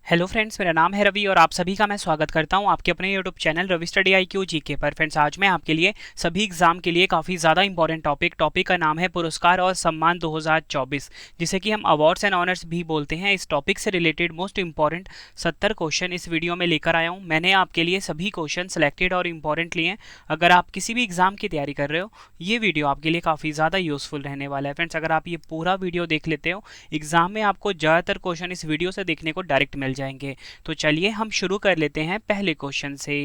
Hello friends, मेरा नाम है रवि और आप सभी का मैं स्वागत करता हूं आपके अपने YouTube channel Ravi study IQ GK पर। फ्रेंड्स, आज मैं आपके लिए सभी एग्जाम के लिए काफ़ी ज़्यादा इंपॉर्टेंट टॉपिक का नाम है पुरस्कार और सम्मान 2024, जिसे कि हम अवार्ड्स एंड ऑनर्स भी बोलते हैं। इस टॉपिक से रिलेटेड मोस्ट इंपॉर्टेंट 70 क्वेश्चन इस वीडियो में लेकर आया हूँ। मैंने आपके लिए सभी क्वेश्चन सेलेक्टेड और इंपॉर्टेंट लिए हैं। अगर आप किसी भी एग्जाम की तैयारी कर रहे हो, ये वीडियो आपके लिए काफ़ी ज़्यादा यूजफुल रहने वाला है। फ्रेंड्स, अगर आप ये पूरा वीडियो देख लेते हो, एग्जाम में आपको ज़्यादातर क्वेश्चन इस वीडियो से देखने को डायरेक्ट मिल जाएंगे। तो चलिए हम शुरू कर लेते हैं पहले क्वेश्चन से।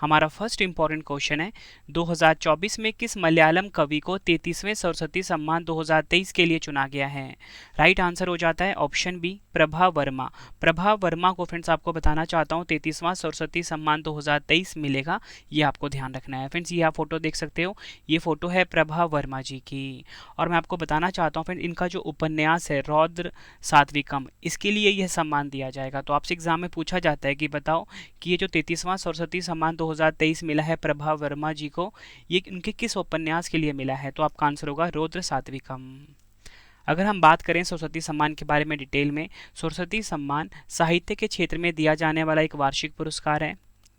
हमारा फर्स्ट इंपॉर्टेंट क्वेश्चन है, 2024 में किस मलयालम कवि को 33वें सरस्वती सम्मान 2023 के लिए चुना गया है? राइट आंसर हो जाता है ऑप्शन बी, प्रभा वर्मा। प्रभा वर्मा को फ्रेंड्स आपको बताना चाहता हूँ 33वां सरस्वती सम्मान 2023 मिलेगा, ये आपको ध्यान रखना है। फ्रेंड्स, ये आप फोटो देख सकते हो, ये फोटो है प्रभा वर्मा जी की। और मैं आपको बताना चाहता हूँ फ्रेंड्स, इनका जो उपन्यास है रौद्र सात्विकम, इसके लिए यह सम्मान दिया जाएगा। तो आपसे एग्जाम में पूछा जाता है कि बताओ कि ये जो 33वां सरस्वती सम्मान 2023 मिला है प्रभा वर्मा जी को, ये उनके किस उपन्यास के लिए मिला है? तो आपका आंसर होगा रौद्र सात्विकम। अगर हम बात करें सरस्वती सम्मान के बारे में डिटेल में, सरस्वती सम्मान साहित्य के क्षेत्र में दिया जाने वाला एक वार्षिक पुरस्कार है।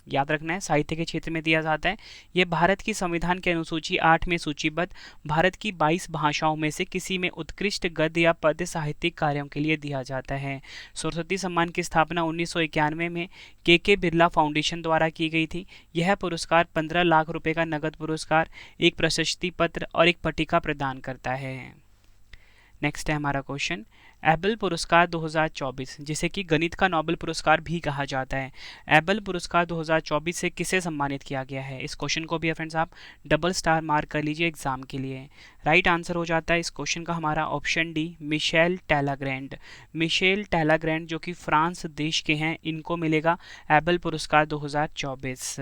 याद रखना है, साहित्य के क्षेत्र में दिया जाता है। यह भारत की संविधान की अनुसूची 8 में सूचीबद्ध भारत की 22 भाषाओं में से किसी में उत्कृष्ट गद्य या पद्य साहित्यिक कार्यों के लिए दिया जाता है। सरस्वती सम्मान की स्थापना 1991 में के बिरला फाउंडेशन द्वारा की गई थी। यह पुरस्कार 15 लाख रुपए का नगद पुरस्कार, एक प्रशस्ति पत्र और एक पट्टिका प्रदान करता है। नेक्स्ट है हमारा क्वेश्चन, एबल पुरस्कार 2024, जिसे कि गणित का नोबेल पुरस्कार भी कहा जाता है, एबल पुरस्कार 2024 से किसे सम्मानित किया गया है? इस क्वेश्चन को भी फ्रेंड्स आप डबल स्टार मार्क कर लीजिए एग्जाम के लिए। राइट आंसर हो जाता है इस क्वेश्चन का हमारा ऑप्शन डी, मिशेल टैलाग्रैंड। मिशेल टैलाग्रैंड जो कि फ्रांस देश के हैं, इनको मिलेगा एबल पुरस्कार 2024।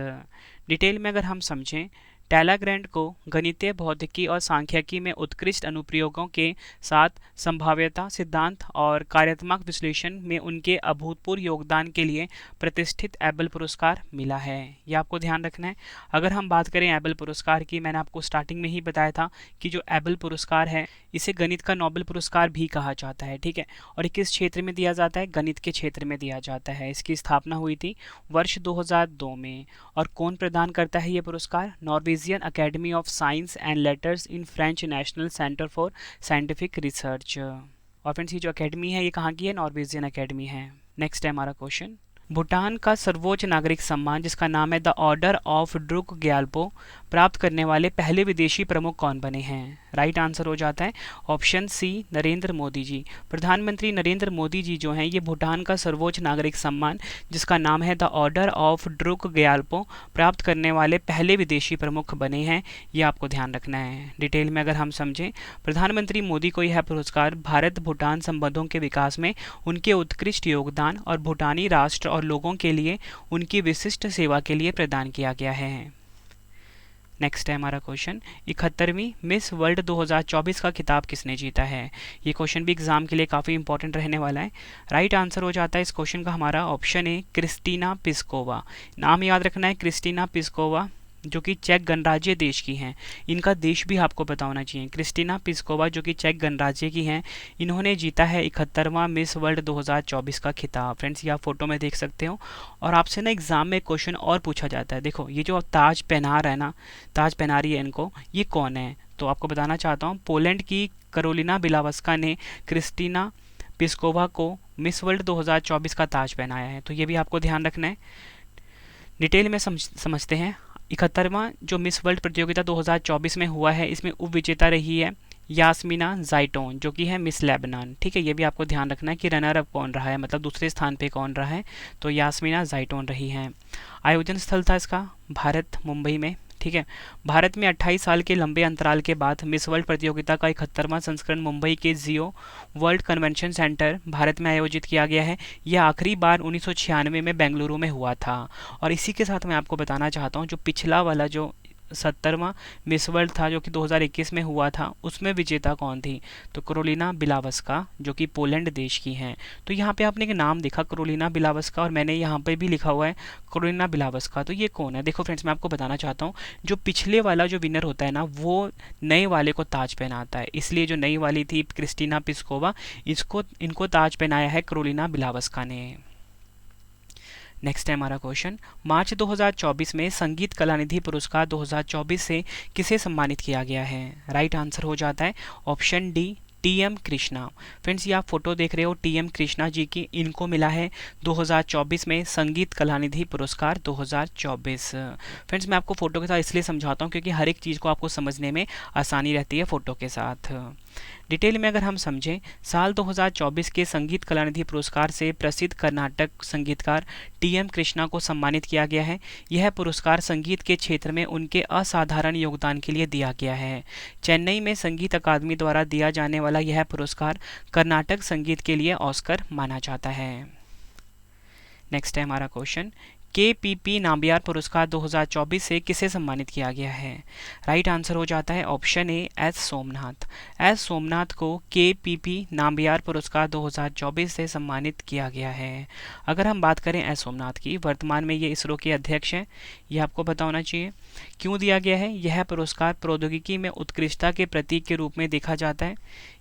डिटेल में अगर हम समझें, टैलाग्रैंड को गणितीय भौतिकी और सांख्यिकी में उत्कृष्ट अनुप्रयोगों के साथ संभाव्यता सिद्धांत और कार्यात्मक विश्लेषण में उनके अभूतपूर्व योगदान के लिए प्रतिष्ठित एबल पुरस्कार मिला है। यह आपको ध्यान रखना है। अगर हम बात करें एबल पुरस्कार की, मैंने आपको स्टार्टिंग में ही बताया था कि जो एबल पुरस्कार है, इसे गणित का नोबेल पुरस्कार भी कहा जाता है। ठीक है, और किस क्षेत्र में दिया जाता है? गणित के क्षेत्र में दिया जाता है। इसकी स्थापना हुई थी वर्ष 2002 में। और कौन प्रदान करता है ये पुरस्कार? Norwegian academy of science and letters in French national centre for scientific research. और फ्रेंड्स, ये जो अकेडमी है ये कहाँ की है? नॉर्वेजियन अकेडमी है। नेक्स्ट है हमारा क्वेश्चन, भूटान का सर्वोच्च नागरिक सम्मान जिसका नाम है the order of Druk Gyalpo प्राप्त करने वाले पहले विदेशी प्रमुख कौन बने हैं? राइट आंसर हो जाता है ऑप्शन सी, नरेंद्र मोदी जी। प्रधानमंत्री नरेंद्र मोदी जी जो हैं, ये भूटान का सर्वोच्च नागरिक सम्मान जिसका नाम है the order of Druk Gyalpo प्राप्त करने वाले पहले विदेशी प्रमुख बने हैं। ये आपको ध्यान रखना है। डिटेल में अगर हम समझें, प्रधानमंत्री मोदी को यह पुरस्कार भारत भूटान संबंधों के विकास में उनके उत्कृष्ट योगदान और भूटानी राष्ट्र और लोगों के लिए उनकी विशिष्ट सेवा के लिए प्रदान किया गया है। नेक्स्ट है हमारा क्वेश्चन, 71वीं मिस वर्ल्ड 2024 का खिताब किसने जीता है? ये क्वेश्चन भी एग्जाम के लिए काफ़ी इंपॉर्टेंट रहने वाला है। राइट आंसर हो जाता है इस क्वेश्चन का हमारा ऑप्शन ए, क्रिस्टीना पिस्कोवा। नाम याद रखना है, क्रिस्टीना पिस्कोवा, जो कि चेक गणराज्य देश की हैं। इनका देश भी आपको पता होना चाहिए। क्रिस्टीना पिस्कोवा जो कि चेक गणराज्य की हैं, इन्होंने जीता है 71वां मिस वर्ल्ड 2024 का खिताब। फ्रेंड्स, ये आप फोटो में देख सकते हो। और आपसे ना एग्जाम में क्वेश्चन और पूछा जाता है, देखो ये जो ताज पहना रहा है ना, ताज पहना रही है इनको, ये कौन है? तो आपको बताना चाहता हूँ, पोलैंड की करोलिना बिलावस्का ने क्रिस्टीना पिस्कोवा को मिस वर्ल्ड 2024 का ताज पहनाया है। तो ये भी आपको ध्यान रखना है। डिटेल में समझते हैं। 71वां जो मिस वर्ल्ड प्रतियोगिता 2024 में हुआ है, इसमें उप विजेता रही है यास्मीना जाइटोन जो कि है मिस लेबनान। ठीक है, ये भी आपको ध्यान रखना है कि रनर अप कौन रहा है, मतलब दूसरे स्थान पे कौन रहा है। तो यास्मीना जाइटोन रही हैं। आयोजन स्थल था इसका भारत, मुंबई में। ठीक है, भारत में 28 साल के लंबे अंतराल के बाद मिस वर्ल्ड प्रतियोगिता का 71वां संस्करण मुंबई के जियो वर्ल्ड कन्वेंशन सेंटर भारत में आयोजित किया गया है। यह आखिरी बार 1996 में बेंगलुरु में हुआ था। और इसी के साथ मैं आपको बताना चाहता हूँ, जो पिछला वाला जो 70वां मिस वर्ल्ड था जो कि 2021 में हुआ था, उसमें विजेता कौन थी? तो करोलिना बिलावस्का जो कि पोलैंड देश की हैं। तो यहाँ पे आपने एक नाम देखा करोलिना बिलावस्का, और मैंने यहाँ पे भी लिखा हुआ है करोलिना बिलावस्का। तो ये कौन है? देखो फ्रेंड्स, मैं आपको बताना चाहता हूँ, जो पिछले वाला जो विनर होता है ना, वो नए वाले को ताज पहनाता है। इसलिए जो नई वाली थी क्रिस्टीना पिस्कोवा, इनको ताज पहनाया है करोलिना बिलावस्का ने। नेक्स्ट है हमारा क्वेश्चन, मार्च 2024 में संगीत कलानिधि पुरस्कार 2024 से किसे सम्मानित किया गया है? राइट आंसर हो जाता है option D, TM. Krishna. Friends ये आप फोटो देख रहे हो टी.एम. कृष्णा जी की, इनको मिला है 2024 में संगीत कलानिधि पुरस्कार 2024। फ्रेंड्स मैं आपको फोटो के साथ इसलिए समझाता हूँ क्योंकि हर एक चीज़ को आपको समझने में आसानी रहती है फोटो के साथ। डिटेल में अगर हम समझें, साल 2024 के संगीत कलानिधि पुरस्कार से प्रसिद्ध कर्नाटक संगीतकार टी.एम. कृष्णा को सम्मानित किया गया है। यह पुरस्कार संगीत के क्षेत्र में उनके असाधारण योगदान के लिए दिया गया है। चेन्नई में संगीत अकादमी द्वारा दिया जाने वाला यह पुरस्कार कर्नाटक संगीत के लिए ऑस्कर माना जाता है। नेक्स्ट है हमारा क्वेश्चन, KPP नाम्बियार पुरस्कार 2024 से किसे सम्मानित किया गया है? राइट आंसर हो जाता है ऑप्शन ए, एस सोमनाथ। एस सोमनाथ को KPP नाम्बियार पुरस्कार 2024 से सम्मानित किया गया है। अगर हम बात करें एस सोमनाथ की, वर्तमान में ये इसरो के अध्यक्ष हैं, ये आपको पता होना चाहिए। क्यों दिया गया है? यह पुरस्कार प्रौद्योगिकी में उत्कृष्टता के प्रतीक के रूप में देखा जाता है।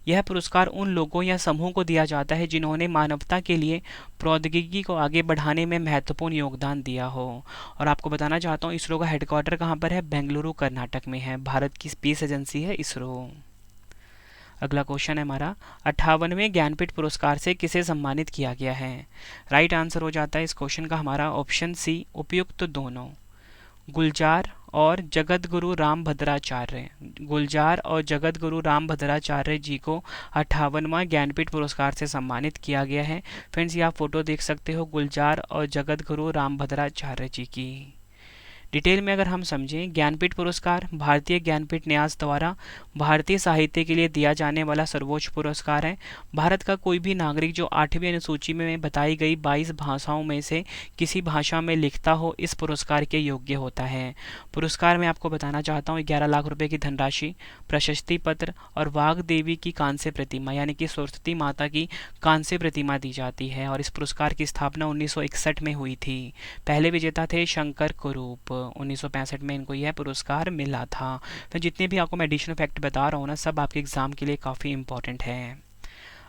यह पुरस्कार उन लोगों या समूह को दिया जाता है जिन्होंने मानवता के लिए प्रौद्योगिकी को आगे बढ़ाने में महत्वपूर्ण योगदान दिया हो। और आपको बताना चाहता हूँ इसरो का हेडक्वार्टर कहाँ पर है? बेंगलुरु कर्नाटक में है। भारत की स्पेस एजेंसी है इसरो। अगला क्वेश्चन है हमारा, 58वें ज्ञानपीठ पुरस्कार से किसे सम्मानित किया गया है? राइट आंसर हो जाता है इस क्वेश्चन का हमारा ऑप्शन सी, उपयुक्त दोनों। गुलजार और जगत गुरु राम भद्राचार्य, गुलजार और जगत गुरु राम भद्राचार्य जी को 58वां ज्ञानपीठ पुरस्कार से सम्मानित किया गया है। फ्रेंड्स ये आप फोटो देख सकते हो गुलजार और जगत गुरु राम भद्राचार्य जी की। डिटेल में अगर हम समझें, ज्ञानपीठ पुरस्कार भारतीय ज्ञानपीठ न्यास द्वारा भारतीय साहित्य के लिए दिया जाने वाला सर्वोच्च पुरस्कार है। भारत का कोई भी नागरिक जो 8वीं अनुसूची में बताई गई 22 भाषाओं में से किसी भाषा में लिखता हो इस पुरस्कार के योग्य होता है। पुरस्कार में आपको बताना चाहता हूँ 11 लाख रुपए की धनराशि, प्रशस्ति पत्र और वाघ देवी की कांस्य प्रतिमा यानी कि सरस्वती माता की कांस्य प्रतिमा दी जाती है। और इस पुरस्कार की स्थापना 1961 में हुई थी। पहले विजेता थे शंकर कुरूप। 1965 में इनको यह पुरस्कार मिला था। तो जितने भी आपको मैं एडिशनल फैक्ट बता रहा हूँ ना, सब आपके एग्जाम के लिए काफ़ी इंपॉर्टेंट है।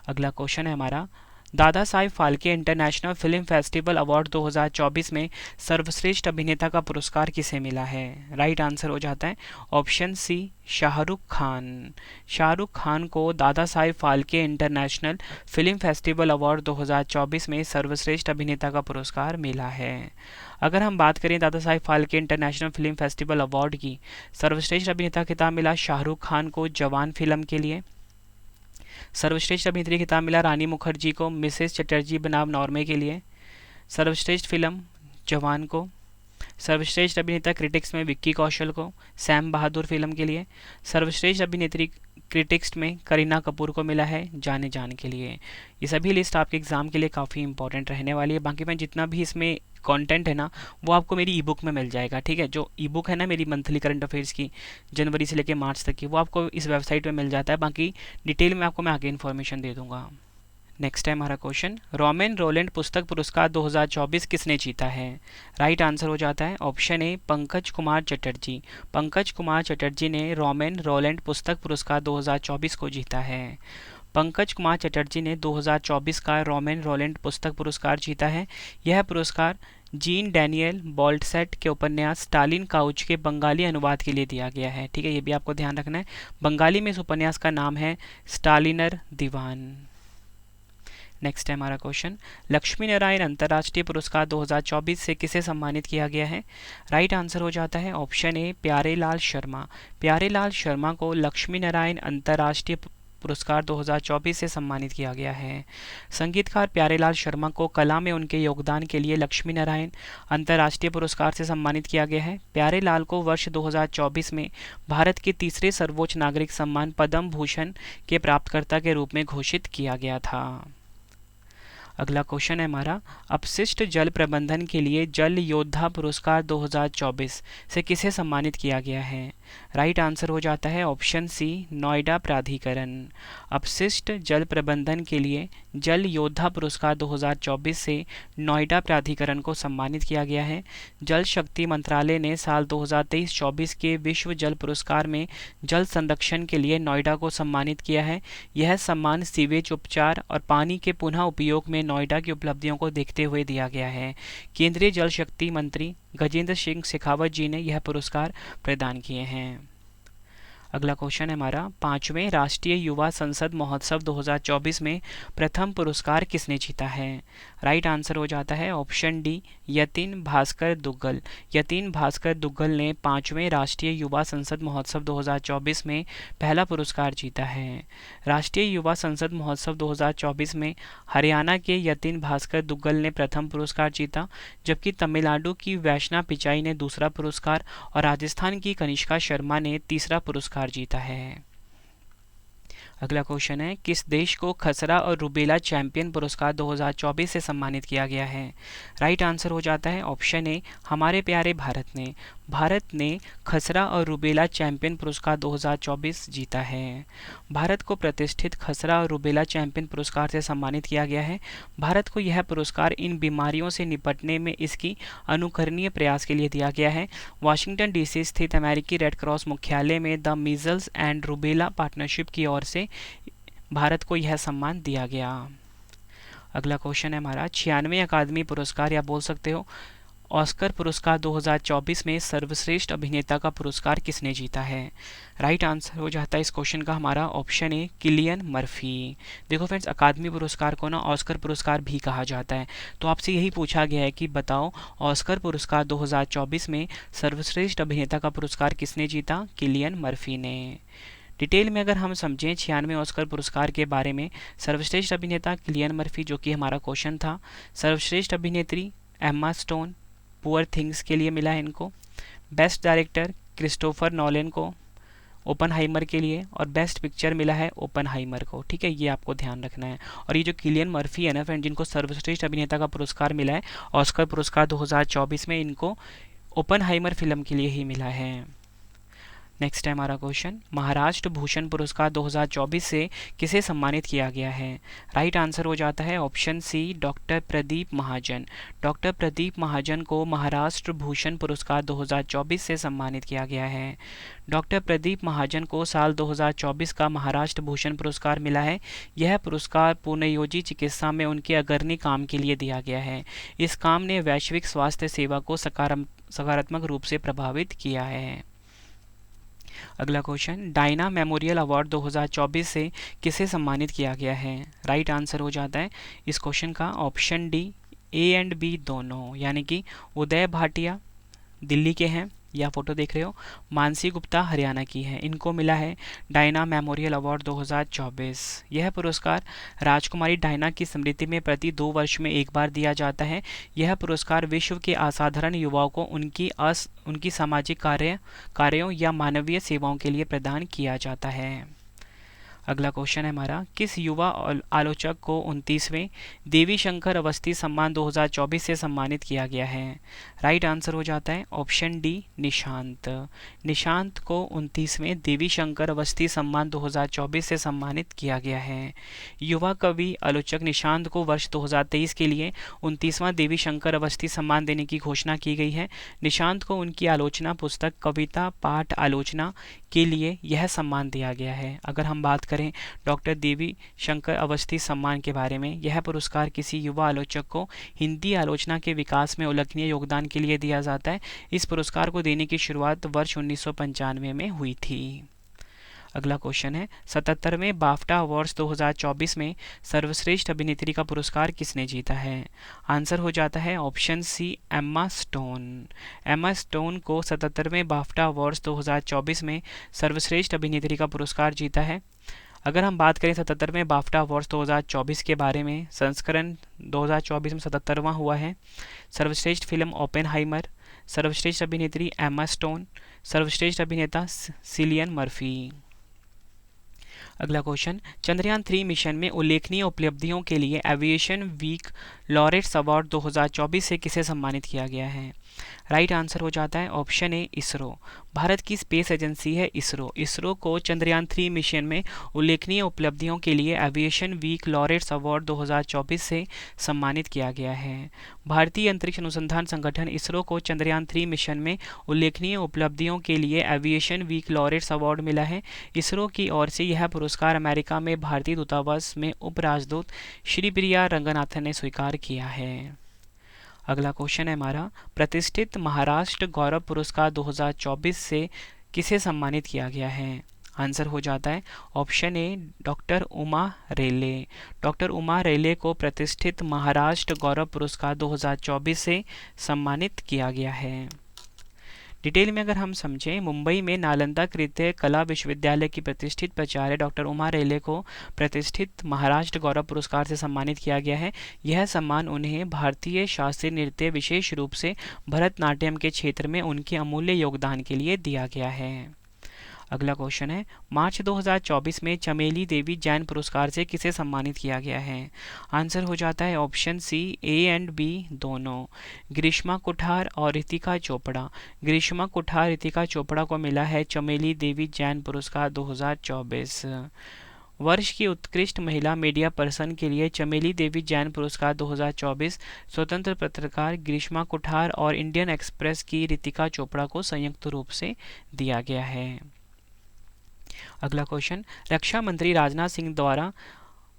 अगला क्वेश्चन है हमारा, दादा Sahib Phalke international film festival award 2024 में सर्वश्रेष्ठ अभिनेता का पुरस्कार किसे मिला है? राइट आंसर हो जाता है ऑप्शन सी, शाहरुख खान। शाहरुख खान को दादा Sahib Phalke international film festival award 2024 में सर्वश्रेष्ठ अभिनेता का पुरस्कार मिला है। अगर हम बात करें दादा Sahib Phalke international film festival award की, सर्वश्रेष्ठ अभिनेता खिताब मिला शाहरुख खान को जवान फिल्म के लिए। सर्वश्रेष्ठ अभिनेत्री खिताब मिला रानी मुखर्जी को मिसेस चटर्जी बनाम नॉर्वे के लिए। सर्वश्रेष्ठ फिल्म जवान को। सर्वश्रेष्ठ अभिनेता क्रिटिक्स में विक्की कौशल को सैम बहादुर फिल्म के लिए। सर्वश्रेष्ठ अभिनेत्री क्रिटिक्स में करीना कपूर को मिला है जाने जान के लिए। ये सभी लिस्ट आपके एग्जाम के लिए काफ़ी इंपॉर्टेंट रहने वाली है। बाकी मैं जितना भी इसमें कंटेंट है ना, वो आपको मेरी ई बुक में मिल जाएगा। ठीक है, जो ई बुक है ना मेरी मंथली करंट अफेयर्स की जनवरी से लेकर मार्च तक की, वो आपको इस वेबसाइट में मिल जाता है। बाकी डिटेल में आपको मैं आगे इन्फॉर्मेशन दे दूंगा। नेक्स्ट है हमारा क्वेश्चन, रोमेन रोलैंड पुस्तक पुरस्कार 2024 किसने जीता है? राइट आंसर हो जाता है ऑप्शन ए, पंकज कुमार चटर्जी। पंकज कुमार चटर्जी ने रोमेन रोलैंड पुस्तक पुरस्कार 2024 को जीता है। पंकज कुमार चटर्जी ने 2024 का रोमेन रोलैंड पुस्तक पुरस्कार जीता है। यह पुरस्कार जीन डैनियल बॉल्टसेट के उपन्यास स्टालिन काउच के बंगाली अनुवाद के लिए दिया गया है। ठीक है, ये भी आपको ध्यान रखना है। बंगाली में इस उपन्यास का नाम है स्टालिनर दीवान। नेक्स्ट है हमारा क्वेश्चन, लक्ष्मी नारायण अंतर्राष्ट्रीय पुरस्कार 2024 से किसे सम्मानित किया गया है? राइट आंसर हो जाता है ऑप्शन ए, प्यारेलाल शर्मा। प्यारेलाल शर्मा को लक्ष्मी नारायण अंतर्राष्ट्रीय पुरस्कार 2024 से सम्मानित किया गया है। संगीतकार प्यारेलाल शर्मा को कला में उनके योगदान के लिए लक्ष्मी नारायण अंतर्राष्ट्रीय पुरस्कार से सम्मानित किया गया है। प्यारेलाल को वर्ष 2024 में भारत के तीसरे सर्वोच्च नागरिक सम्मान पद्म भूषण के प्राप्तकर्ता के रूप में घोषित किया गया था। अगला क्वेश्चन है हमारा, अपशिष्ट जल प्रबंधन के लिए जल योद्धा पुरस्कार 2024 से किसे सम्मानित किया गया है? राइट आंसर हो जाता है ऑप्शन सी, नोएडा प्राधिकरण। अपशिष्ट जल प्रबंधन के लिए जल योद्धा पुरस्कार 2024 से नोएडा प्राधिकरण को सम्मानित किया गया है। जल शक्ति मंत्रालय ने साल 2023-24 के विश्व जल पुरस्कार में जल संरक्षण के लिए नोएडा को सम्मानित किया है। यह सम्मान सीवेज उपचार और पानी के पुनः उपयोग में नोएडा की उपलब्धियों को देखते हुए दिया गया है। केंद्रीय जल शक्ति मंत्री गजेंद्र सिंह शेखावत जी ने यह पुरस्कार प्रदान किए हैं। अगला क्वेश्चन है हमारा, 5वें राष्ट्रीय युवा संसद महोत्सव 2024 में प्रथम पुरस्कार किसने जीता है? राइट आंसर हो जाता है ऑप्शन डी, यतिन भास्कर दुग्गल। यतिन भास्कर दुग्गल ने 5वें राष्ट्रीय युवा संसद महोत्सव 2024 में पहला पुरस्कार जीता है। राष्ट्रीय युवा संसद महोत्सव 2024 में हरियाणा के यतिन भास्कर दुग्गल ने प्रथम पुरस्कार जीता, जबकि तमिलनाडु की वैष्णा पिचाई ने दूसरा पुरस्कार और राजस्थान की कनिष्का शर्मा ने तीसरा पुरस्कार जीता है। अगला क्वेश्चन है, किस देश को खसरा और रूबेला चैंपियन पुरस्कार 2024 से सम्मानित किया गया है? राइट आंसर हो जाता है ऑप्शन ए, हमारे प्यारे भारत ने। भारत ने खसरा और रूबेला चैंपियन पुरस्कार 2024 जीता है। भारत को प्रतिष्ठित खसरा और रूबेला चैंपियन पुरस्कार से सम्मानित किया गया है। भारत को यह पुरस्कार इन बीमारियों से निपटने में इसकी अनुकरणीय प्रयास के लिए दिया गया है। वाशिंगटन डीसी स्थित अमेरिकी रेड क्रॉस मुख्यालय में the measles and rubella partnership की ओर से भारत को यह सम्मान दिया गया। अगला क्वेश्चन है हमारा, 96वें अकादमी पुरस्कार या बोल सकते हो ऑस्कर पुरस्कार 2024 में सर्वश्रेष्ठ अभिनेता का पुरस्कार किसने जीता है? राइट आंसर हो जाता है इस क्वेश्चन का हमारा ऑप्शन ए, किलियन मर्फी। देखो फ्रेंड्स, अकादमी पुरस्कार को ना ऑस्कर पुरस्कार भी कहा जाता है। तो आपसे यही पूछा गया है कि बताओ ऑस्कर पुरस्कार 2024 में सर्वश्रेष्ठ अभिनेता का पुरस्कार किसने जीता? किलियन मर्फी ने। डिटेल में अगर हम समझें 96वें ऑस्कर पुरस्कार के बारे में, सर्वश्रेष्ठ अभिनेता किलियन मर्फी जो कि हमारा क्वेश्चन था। सर्वश्रेष्ठ अभिनेत्री एम्मा स्टोन, पुअर थिंग्स के लिए मिला है इनको। बेस्ट डायरेक्टर क्रिस्टोफर नॉलन को ओपनहाइमर के लिए, और बेस्ट पिक्चर मिला है ओपनहाइमर को। ठीक है, ये आपको ध्यान रखना है। और ये जो किलियन मर्फी है ना फ्रेंड, जिनको सर्वश्रेष्ठ अभिनेता का पुरस्कार मिला है ऑस्कर पुरस्कार 2024 में, इनको ओपनहाइमर फिल्म के लिए ही मिला है। नेक्स्ट है हमारा क्वेश्चन, महाराष्ट्र भूषण पुरस्कार 2024 से किसे सम्मानित किया गया है? राइट आंसर हो जाता है ऑप्शन सी, डॉक्टर प्रदीप महाजन। डॉक्टर प्रदीप महाजन को महाराष्ट्र भूषण पुरस्कार 2024 से सम्मानित किया गया है। डॉक्टर प्रदीप महाजन को साल 2024 का महाराष्ट्र भूषण पुरस्कार मिला है। यह पुरस्कार पुनर्योजी चिकित्सा में उनके अग्रणी काम के लिए दिया गया है। इस काम ने वैश्विक स्वास्थ्य सेवा को सकारात्मक रूप से प्रभावित किया है। अगला क्वेश्चन, डायना मेमोरियल अवार्ड 2024 से किसे सम्मानित किया गया है? राइट आंसर हो जाता है इस क्वेश्चन का option D, A and B दोनों, यानी कि उदय भाटिया दिल्ली के हैं, या फोटो देख रहे हो, मानसी गुप्ता हरियाणा की है। इनको मिला है डायना मेमोरियल अवार्ड 2024। यह पुरस्कार राजकुमारी डायना की स्मृति में प्रति 2 वर्ष में एक बार दिया जाता है। यह पुरस्कार विश्व के असाधारण युवाओं को उनकी सामाजिक कार्यों या मानवीय सेवाओं के लिए प्रदान किया जाता है। अगला क्वेश्चन है हमारा, किस युवा आलोचक को 29वें देवी शंकर अवस्थी सम्मान 2024 से सम्मानित किया गया है? राइट आंसर हो जाता है ऑप्शन डी, निशांत। निशांत को 29वें देवी शंकर अवस्थी सम्मान 2024 से सम्मानित किया गया है। युवा कवि आलोचक निशांत को वर्ष 2023 के लिए 29वां देवी शंकर अवस्थी सम्मान देने की घोषणा की गई है। निशांत को उनकी आलोचना पुस्तक कविता पाठ आलोचना के लिए यह सम्मान दिया गया है। अगर हम बात करें डॉक्टर देवी शंकर अवस्थी सम्मान के बारे में, यह पुरस्कार किसी युवा आलोचक को हिंदी आलोचना के विकास में उल्लेखनीय योगदान के लिए दिया जाता है। इस पुरस्कार को देने की शुरुआत वर्ष 1995 में हुई थी। अगला क्वेश्चन है, 77वें बाफ्टा अवार्ड्स 2024 में सर्वश्रेष्ठ अभिनेत्री का पुरस्कार किसने जीता है? आंसर हो जाता है option C, Emma Stone. Emma Stone को 77वें बाफ्टा अवार्ड्स 2024 में सर्वश्रेष्ठ अभिनेत्री का पुरस्कार जीता है। अगर हम बात करें 77वें बाफ्टा अवार्ड्स 2024 के बारे में, संस्करण 2024 में 77वां हुआ है। सर्वश्रेष्ठ फिल्म ओपेनहाइमर, सर्वश्रेष्ठ अभिनेत्री एम्मा स्टोन, सर्वश्रेष्ठ अभिनेता सिलियन मर्फी। अगला क्वेश्चन, चंद्रयान 3 मिशन में उल्लेखनीय उपलब्धियों के लिए एविएशन वीक लॉरेट्स अवार्ड 2024 से किसे सम्मानित किया गया है? राइट आंसर हो जाता है ऑप्शन ए इसरो। भारत की स्पेस एजेंसी है इसरो। इसरो को चंद्रयान 3 मिशन में उल्लेखनीय उपलब्धियों के लिए एविएशन वीक लॉरेट्स अवार्ड 2024 से सम्मानित किया गया है। भारतीय अंतरिक्ष अनुसंधान संगठन इसरो को चंद्रयान 3 मिशन में उल्लेखनीय उपलब्धियों के लिए एविएशन वीक लॉरेट्स अवार्ड मिला है। इसरो की ओर से यह पुरस्कार अमेरिका में भारतीय दूतावास में उपराजदूत श्रीप्रिया रंगनाथन ने स्वीकार किया है। अगला क्वेश्चन है हमारा, प्रतिष्ठित महाराष्ट्र गौरव पुरस्कार 2024 से किसे सम्मानित किया गया है? आंसर हो जाता है option A doctor Uma Rele. Doctor Uma Rele को प्रतिष्ठित महाराष्ट्र गौरव पुरस्कार 2024 से सम्मानित किया गया है। डिटेल में अगर हम समझें, मुंबई में नालंदा कृत्य कला विश्वविद्यालय की प्रतिष्ठित प्राचार्य डॉक्टर उमा रेले को प्रतिष्ठित महाराष्ट्र गौरव पुरस्कार से सम्मानित किया गया है। यह सम्मान उन्हें भारतीय शास्त्रीय नृत्य, विशेष रूप से भरतनाट्यम के क्षेत्र में उनके अमूल्य योगदान के लिए दिया गया है। अगला क्वेश्चन है, मार्च 2024 में चमेली देवी जैन पुरस्कार से किसे सम्मानित किया गया है? आंसर हो जाता है option C A and B दोनों, ग्रीष्मा कुठार और रितिका चोपड़ा। ग्रीष्मा कुठार, रितिका चोपड़ा को मिला है चमेली देवी जैन पुरस्कार 2024। वर्ष की उत्कृष्ट महिला मीडिया पर्सन के लिए चमेली देवी जैन पुरस्कार 2024 स्वतंत्र पत्रकार ग्रीष्मा कुठार और इंडियन एक्सप्रेस की रितिका चोपड़ा को संयुक्त रूप से दिया गया है। अगला क्वेश्चन, रक्षा मंत्री राजनाथ सिंह द्वारा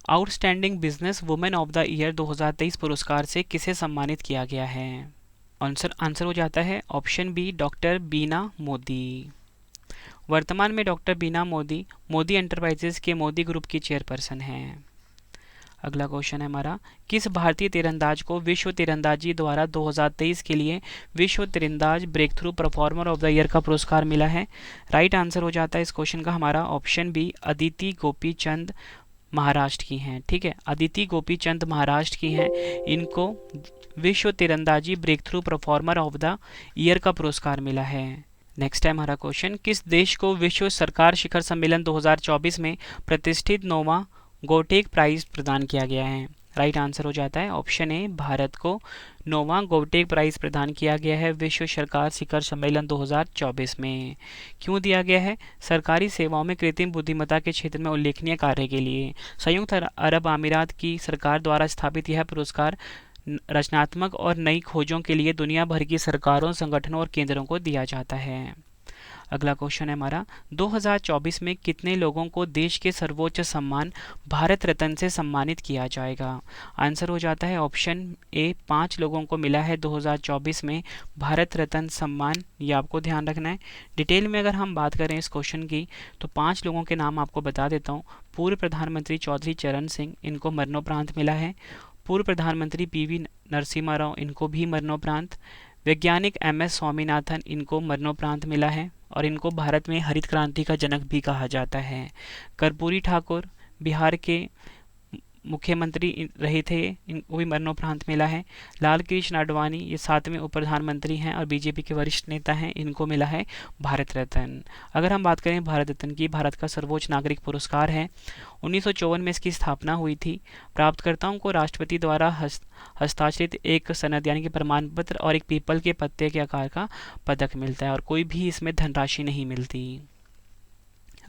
outstanding business women of the year 2023 पुरस्कार से किसे सम्मानित किया गया है? आंसर हो जाता है ऑप्शन बी डॉक्टर बीना मोदी। वर्तमान में डॉक्टर बीना मोदी मोदी एंटरप्राइजेस के मोदी ग्रुप की चेयरपर्सन हैं। अगला क्वेश्चन है हमारा, किस भारतीय तीरंदाज को विश्व तीरंदाजी द्वारा 2023 के लिए विश्व तीरंदाज breakthrough performer of the year का पुरस्कार मिला है? राइट आंसर हो जाता है इस क्वेश्चन का हमारा ऑप्शन बी अदिति गोपीचंद महाराष्ट्र की हैं। ठीक है, अदिति गोपीचंद महाराष्ट्र की हैं। इनको विश्व तीरंदाजी breakthrough performer of the year का पुरस्कार मिला है। नेक्स्ट है हमारा क्वेश्चन, किस देश को विश्व सरकार शिखर सम्मेलन 2024 में प्रतिष्ठित नोवा गोटेक प्राइज प्रदान किया गया है? राइट आंसर हो जाता है ऑप्शन ए भारत को नोवा गोटेक प्राइज प्रदान किया गया है विश्व सरकार शिखर सम्मेलन 2024 में। क्यों दिया गया है? सरकारी सेवाओं में कृत्रिम बुद्धिमत्ता के क्षेत्र में उल्लेखनीय कार्य के लिए। संयुक्त अरब अमीरात की सरकार द्वारा स्थापित यह पुरस्कार रचनात्मक और नई खोजों के लिए दुनिया भर की सरकारों, संगठनों और केंद्रों को दिया जाता है। अगला क्वेश्चन है हमारा, 2024 में कितने लोगों को देश के सर्वोच्च सम्मान भारत रत्न से सम्मानित किया जाएगा? आंसर हो जाता है ऑप्शन ए 5 लोगों को मिला है 2024 में भारत रत्न सम्मान। ये आपको ध्यान रखना है। डिटेल में अगर हम बात करें इस क्वेश्चन की, तो 5 लोगों के नाम आपको बता देता हूँ। पूर्व प्रधानमंत्री चौधरी चरण सिंह, इनको मरणोपरांत मिला है। पूर्व प्रधानमंत्री पीवी नरसिम्हा राव, इनको भी मरणोपरांत। वैज्ञानिक एमएस स्वामीनाथन, इनको मरणोपरांत मिला है और इनको भारत में हरित क्रांति का जनक भी कहा जाता है। कर्पूरी ठाकुर बिहार के मुख्यमंत्री रहे थे, इनको भी मरणोपरांत मिला है। लाल कृष्ण आडवाणी, ये 7वें उप प्रधानमंत्री हैं और बीजेपी के वरिष्ठ नेता हैं, इनको मिला है भारत रत्न। अगर हम बात करें भारत रत्न की, भारत का सर्वोच्च नागरिक पुरस्कार है। 1954 में इसकी स्थापना हुई थी। प्राप्तकर्ताओं को राष्ट्रपति द्वारा हस्ताक्षरित एक सनद यानी कि प्रमाण पत्र और एक पीपल के पत्ते के आकार का पदक मिलता है और कोई भी इसमें धनराशि नहीं मिलती।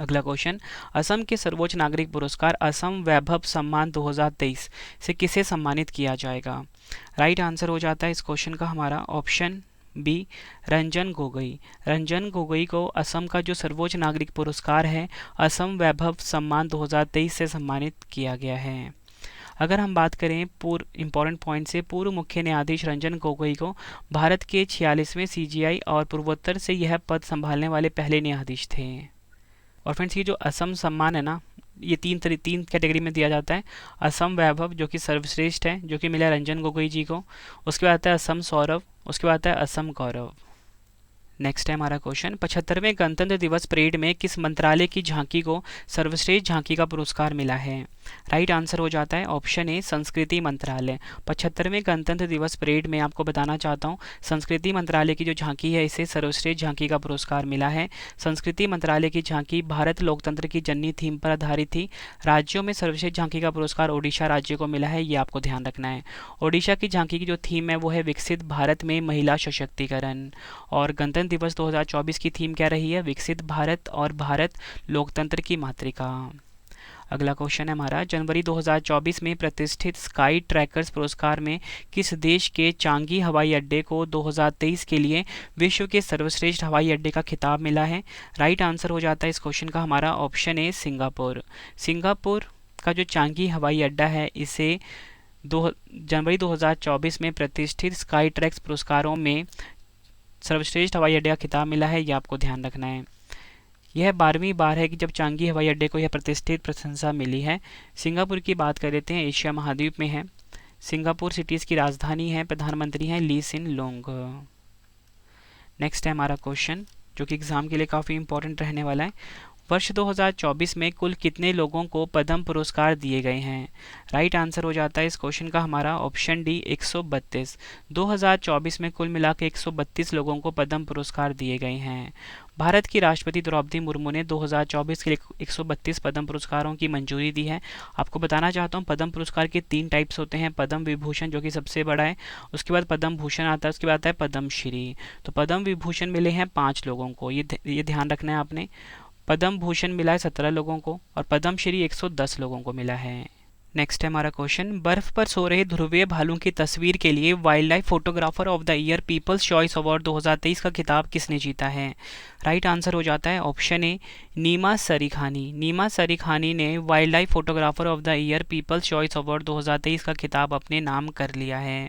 अगला क्वेश्चन, असम के सर्वोच्च नागरिक पुरस्कार असम वैभव सम्मान 2023 से किसे सम्मानित किया जाएगा? राइट आंसर हो जाता है इस क्वेश्चन का हमारा ऑप्शन बी रंजन गोगोई। रंजन गोगोई को असम का जो सर्वोच्च नागरिक पुरस्कार है असम वैभव सम्मान 2023 से सम्मानित किया गया है। अगर हम बात करें इम्पॉर्टेंट पॉइंट से, पूर्व मुख्य न्यायाधीश रंजन गोगोई को भारत के 46वें सीजीआई और पूर्वोत्तर से यह पद संभालने वाले पहले न्यायाधीश थे। और फ्रेंड्स, ये जो असम सम्मान है ना, ये तीन कैटेगरी में दिया जाता है। असम वैभव जो कि सर्वश्रेष्ठ है, जो कि मिला रंजन गोगोई जी को। उसके बाद आता है असम सौरभ, उसके बाद आता है असम गौरव। नेक्स्ट है हमारा क्वेश्चन, 75वें गणतंत्र दिवस परेड में किस मंत्रालय की झांकी को सर्वश्रेष्ठ झांकी का पुरस्कार मिला है? राइट आंसर हो जाता है ऑप्शन ए संस्कृति मंत्रालय। 75वें गणतंत्र दिवस परेड में आपको बताना चाहता हूँ, संस्कृति मंत्रालय की जो झांकी है इसे सर्वश्रेष्ठ झांकी का पुरस्कार मिला है। संस्कृति मंत्रालय की झांकी भारत लोकतंत्र की जननी थीम पर आधारित थी। राज्यों में सर्वश्रेष्ठ झांकी का पुरस्कार ओडिशा राज्य को मिला है, ये आपको ध्यान रखना है। ओडिशा की झांकी की जो थीम है वो है विकसित भारत में महिला सशक्तिकरण, और गणतंत्र दिवस 2024 की थीम क्या रही है? विकसित भारत और भारत लोकतंत्र की मातृका। अगला क्वेश्चन है हमारा, जनवरी 2024 में प्रतिष्ठित स्काई ट्रैकर्स पुरस्कार में किस देश के चांगी हवाई अड्डे को 2023 के लिए विश्व के सर्वश्रेष्ठ हवाई अड्डे का खिताब मिला है? राइट आंसर हो जाता है इस क्वेश्चन का हमारा ऑप्शन ए सिंगापुर। सिंगापुर का जो चांगी हवाई अड्डा है इसे जनवरी 2024 में प्रतिष्ठित स्काई ट्रैक्स पुरस्कारों में सर्वश्रेष्ठ हवाई अड्डे का खिताब मिला है, यह आपको ध्यान रखना है। यह 12वीं बार है कि जब चांगी हवाई अड्डे को यह प्रतिष्ठित प्रशंसा मिली है। सिंगापुर की बात कर लेते हैं, एशिया महाद्वीप में है। सिंगापुर सिटीज़ की राजधानी है, प्रधानमंत्री हैं ली सिन लोंग। नेक्स्ट है हमारा क्वेश्चन जो कि एग्जाम के लिए काफ़ी इंपॉर्टेंट रहने वाला है, वर्ष 2024 में कुल कितने लोगों को पद्म पुरस्कार दिए गए हैं? राइट आंसर हो जाता है इस क्वेश्चन का हमारा ऑप्शन डी 132। 2024 में कुल मिलाकर 132 लोगों को पद्म पुरस्कार दिए गए हैं। भारत की राष्ट्रपति द्रौपदी मुर्मू ने 2024 के लिए 132 पद्म पुरस्कारों की मंजूरी दी है। आपको बताना चाहता हूँ पद्म पुरस्कार के 3 टाइप्स होते हैं, पद्म विभूषण जो कि सबसे बड़ा है, उसके बाद पद्म भूषण आता है, उसके बाद आता है पद्म श्री। तो पद्म विभूषण मिले हैं 5 लोगों को, ये ध्यान रखना है आपने। पद्म भूषण मिला है 17 लोगों को और पद्म श्री 110 लोगों को मिला है। नेक्स्ट है हमारा क्वेश्चन, बर्फ पर सो रहे ध्रुवीय भालू की तस्वीर के लिए wild life photographer of the year people's choice award 2023 का खिताब किसने जीता है? राइट आंसर हो जाता है ऑप्शन ए नीमा सरीखानी। नीमा सरीखानी ने wild life photographer of the year people's choice award 2023 का खिताब अपने नाम कर लिया है।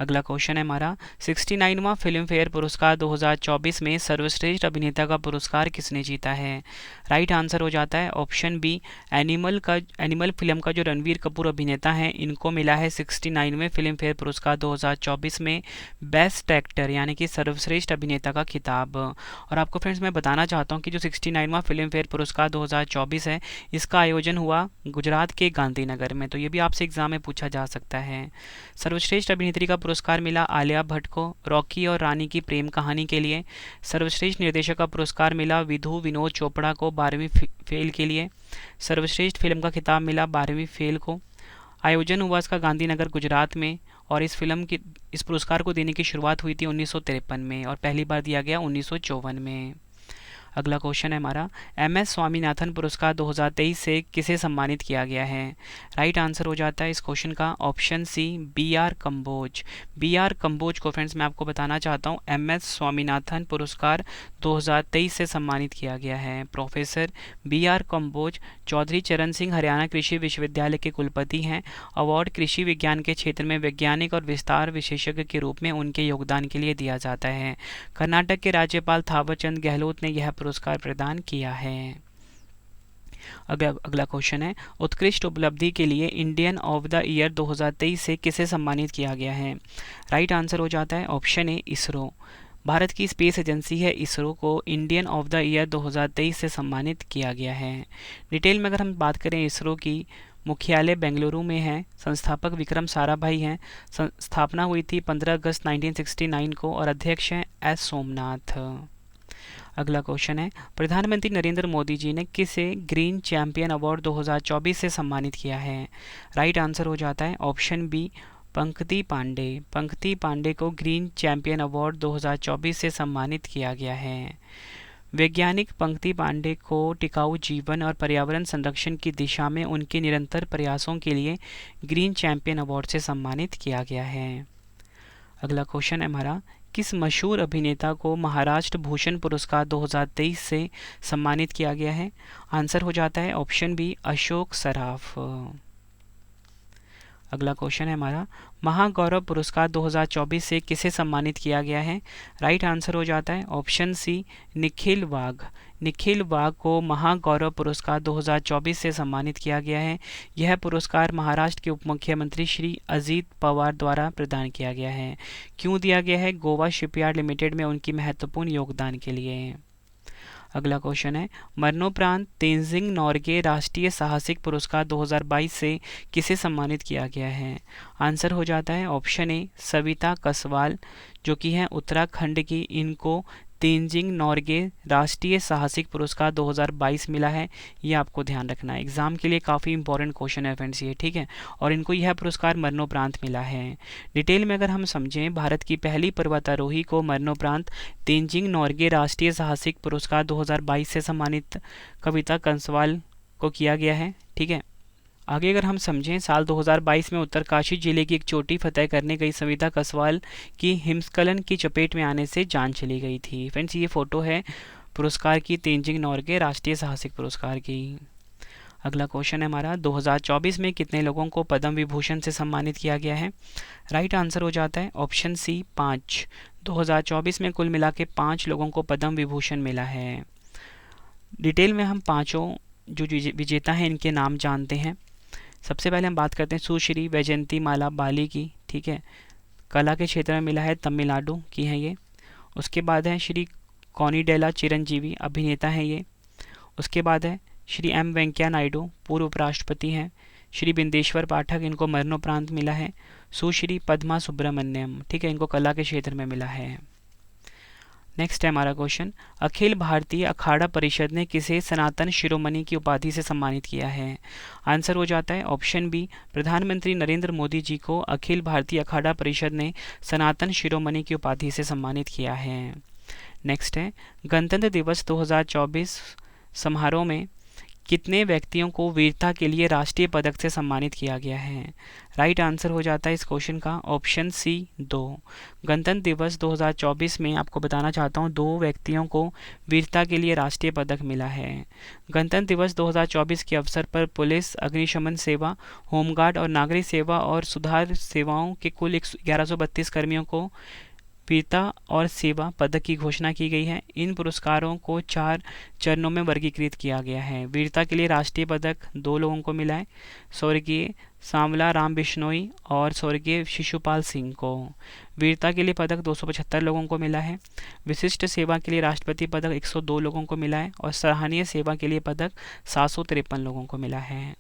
अगला क्वेश्चन है हमारा, 69वां फिल्म फेयर पुरस्कार 2024 में सर्वश्रेष्ठ अभिनेता का पुरस्कार किसने जीता है? राइट आंसर हो जाता है ऑप्शन बी एनिमल फिल्म का जो रणवीर कपूर अभिनेता है इनको मिला है 69वें फिल्म फेयर पुरस्कार 2024 में बेस्ट एक्टर यानी कि सर्वश्रेष्ठ अभिनेता का खिताब। और आपको फ्रेंड्स मैं बताना चाहता हूँ कि जो 69वां फिल्म फेयर पुरस्कार 2024 है इसका आयोजन हुआ गुजरात के गांधीनगर में, तो ये भी आपसे एग्जाम में पूछा जा सकता है। सर्वश्रेष्ठ अभिनेत्री का पुरस्कार मिला आलिया भट्ट को रॉकी और रानी की प्रेम कहानी के लिए। सर्वश्रेष्ठ निर्देशक का पुरस्कार मिला विधु विनोद चोपड़ा को 12वीं फेल के लिए। सर्वश्रेष्ठ फिल्म का खिताब मिला 12वीं फेल को। आयोजन हुआ इसका गांधीनगर गुजरात में, और इस पुरस्कार को देने की शुरुआत हुई थी 1953 में और पहली बार दिया गया 1954 में। अगला क्वेश्चन है हमारा, MS स्वामीनाथन पुरस्कार 2023 से किसे सम्मानित किया गया है? राइट आंसर हो जाता है इस क्वेश्चन का option C BR Kamboj. BR Kamboj को फ्रेंड्स मैं आपको बताना चाहता हूँ MS स्वामीनाथन पुरस्कार 2023 से सम्मानित किया गया है। प्रोफेसर BR कंबोज चौधरी चरण सिंह हरियाणा कृषि विश्वविद्यालय के कुलपति हैं। अवार्ड कृषि विज्ञान के क्षेत्र में वैज्ञानिक और विस्तार विशेषज्ञ के रूप में उनके योगदान के लिए दिया जाता है। कर्नाटक के राज्यपाल थावरचंद गहलोत ने यह पुरस्कार प्रदान किया है। अगला क्वेश्चन है, उत्कृष्ट उपलब्धि के लिए इंडियन ऑफ द ईयर 2023 से किसे सम्मानित किया गया है? राइट आंसर हो जाता है ऑप्शन ए इसरो। भारत की स्पेस एजेंसी है इसरो को इंडियन ऑफ द ईयर 2023 से सम्मानित किया गया है। डिटेल में अगर हम बात करें इसरो की, मुख्यालय बेंगलुरु में है, संस्थापक विक्रम साराभाई हैं, स्थापना हुई थी 15 अगस्त 1969 को और अध्यक्ष हैं एस सोमनाथ। अगला क्वेश्चन है, प्रधानमंत्री नरेंद्र मोदी जी ने किसे ग्रीन चैंपियन अवार्ड 2024 से सम्मानित किया है? राइट आंसर हो जाता है ऑप्शन बी पंकति पांडे। पंकति पांडे को ग्रीन चैंपियन अवार्ड 2024 से सम्मानित किया गया है। वैज्ञानिक पंकति पांडे को टिकाऊ जीवन और पर्यावरण संरक्षण की दिशा में उनके निरंतर प्रयासों के लिए ग्रीन चैंपियन अवार्ड से सम्मानित किया गया है। अगला क्वेश्चन है हमारा, किस मशहूर अभिनेता को महाराष्ट्र भूषण पुरस्कार 2023 से सम्मानित किया गया है? आंसर हो जाता है ऑप्शन बी अशोक सराफ। अगला क्वेश्चन है हमारा, महागौरव पुरस्कार 2024 से किसे सम्मानित किया गया है? राइट आंसर हो जाता है ऑप्शन सी, निखिल वाघ। निखिल वाघ को महागौरव पुरस्कार 2024 से सम्मानित किया गया है। यह पुरस्कार महाराष्ट्र के उप मुख्यमंत्री श्री अजित पवार द्वारा प्रदान किया गया है। क्यों दिया गया है? गोवा शिपयार्ड लिमिटेड में उनकी महत्वपूर्ण योगदान के लिए। अगला क्वेश्चन है, मरणोपरांत तेंजिंग नोर्गे राष्ट्रीय साहसिक पुरस्कार 2022 से किसे सम्मानित किया गया है? आंसर हो जाता है ऑप्शन ए, सविता कसवाल, जो कि हैं उत्तराखंड की। इनको तेंजिंग नोर्गे राष्ट्रीय साहसिक पुरस्कार 2022 मिला है। ये आपको ध्यान रखना है, एग्जाम के लिए काफ़ी इंपॉर्टेंट क्वेश्चन है फ्रेंड्स ये, ठीक है। और इनको यह पुरस्कार मरणोपरांत मिला है। डिटेल में अगर हम समझें, भारत की पहली पर्वतारोही को मरणोपरांत तेंजिंग नोर्गे राष्ट्रीय साहसिक पुरस्कार 2022 से सम्मानित कविता कंसवाल को किया गया है, ठीक है। आगे अगर हम समझें, साल 2022 में उत्तरकाशी जिले की एक चोटी फतह करने गई सविता कसवाल की हिमस्खलन की चपेट में आने से जान चली गई थी। फ्रेंड्स ये फोटो है पुरस्कार की, तेंजिंग नोर्गे राष्ट्रीय साहसिक पुरस्कार की। अगला क्वेश्चन है हमारा, 2024 में कितने लोगों को पद्म विभूषण से सम्मानित किया गया है? राइट आंसर हो जाता है ऑप्शन सी, 5। 2024 में कुल मिला के 5 लोगों को पद्म विभूषण मिला है। डिटेल में हम पाँचों जो विजेता हैं इनके नाम जानते हैं। सबसे पहले हम बात करते हैं सुश्री वैजयंती माला बाली की, ठीक है। कला के क्षेत्र में मिला है, तमिलनाडु की हैं ये। उसके बाद है श्री कोनिडेला चिरंजीवी, अभिनेता हैं ये। उसके बाद है श्री एम वेंकैया नायडू, पूर्व उपराष्ट्रपति हैं। श्री बिंदेश्वर पाठक, इनको मरणोपरांत मिला है। सुश्री पद्मा सुब्रमण्यम, ठीक है, इनको कला के क्षेत्र में मिला है। नेक्स्ट है हमारा क्वेश्चन, अखिल भारतीय अखाड़ा परिषद ने किसे सनातन शिरोमणि की उपाधि से सम्मानित किया है? आंसर हो जाता है ऑप्शन बी, प्रधानमंत्री नरेंद्र मोदी जी को अखिल भारतीय अखाड़ा परिषद ने सनातन शिरोमणि की उपाधि से सम्मानित किया है। नेक्स्ट है, गणतंत्र दिवस 2024 समारोह में कितने व्यक्तियों को वीरता के लिए राष्ट्रीय पदक से सम्मानित किया गया है? राइट आंसर हो जाता है इस क्वेश्चन का ऑप्शन सी, 2। गणतंत्र दिवस 2024 में आपको बताना चाहता हूँ 2 व्यक्तियों को वीरता के लिए राष्ट्रीय पदक मिला है। गणतंत्र दिवस 2024 के अवसर पर पुलिस, अग्निशमन सेवा, होमगार्ड और नागरिक सेवा और सुधार सेवाओं के कुल 1132 कर्मियों को वीरता और सेवा पदक की घोषणा की गई है। इन पुरस्कारों को 4 चरणों में वर्गीकृत किया गया है। वीरता के लिए राष्ट्रीय पदक 2 लोगों को मिला है, स्वर्गीय सांवला राम बिश्नोई और स्वर्गीय शिशुपाल सिंह को। वीरता के लिए पदक 275 लोगों को मिला है। विशिष्ट सेवा के लिए राष्ट्रपति पदक 102 लोगों को मिला है और सराहनीय सेवा के लिए पदक 753 लोगों को मिला है।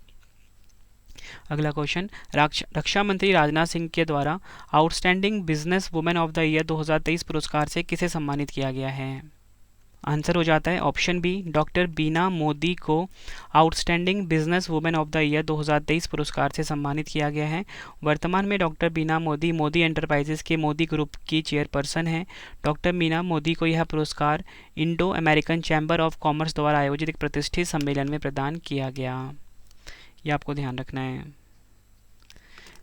अगला क्वेश्चन, रक्षा मंत्री राजनाथ सिंह के द्वारा outstanding business women of the year 2023 पुरस्कार से किसे सम्मानित किया गया है? आंसर हो जाता है ऑप्शन बी, डॉक्टर बीना मोदी को outstanding business women of the year 2023 पुरस्कार से सम्मानित किया गया है। वर्तमान में डॉक्टर बीना मोदी मोदी एंटरप्राइजेस के मोदी ग्रुप की चेयरपर्सन है। डॉक्टर बीना मोदी को यह पुरस्कार Indo American chamber of commerce द्वारा आयोजित एक प्रतिष्ठित सम्मेलन में प्रदान किया गया। ये आपको ध्यान रखना है।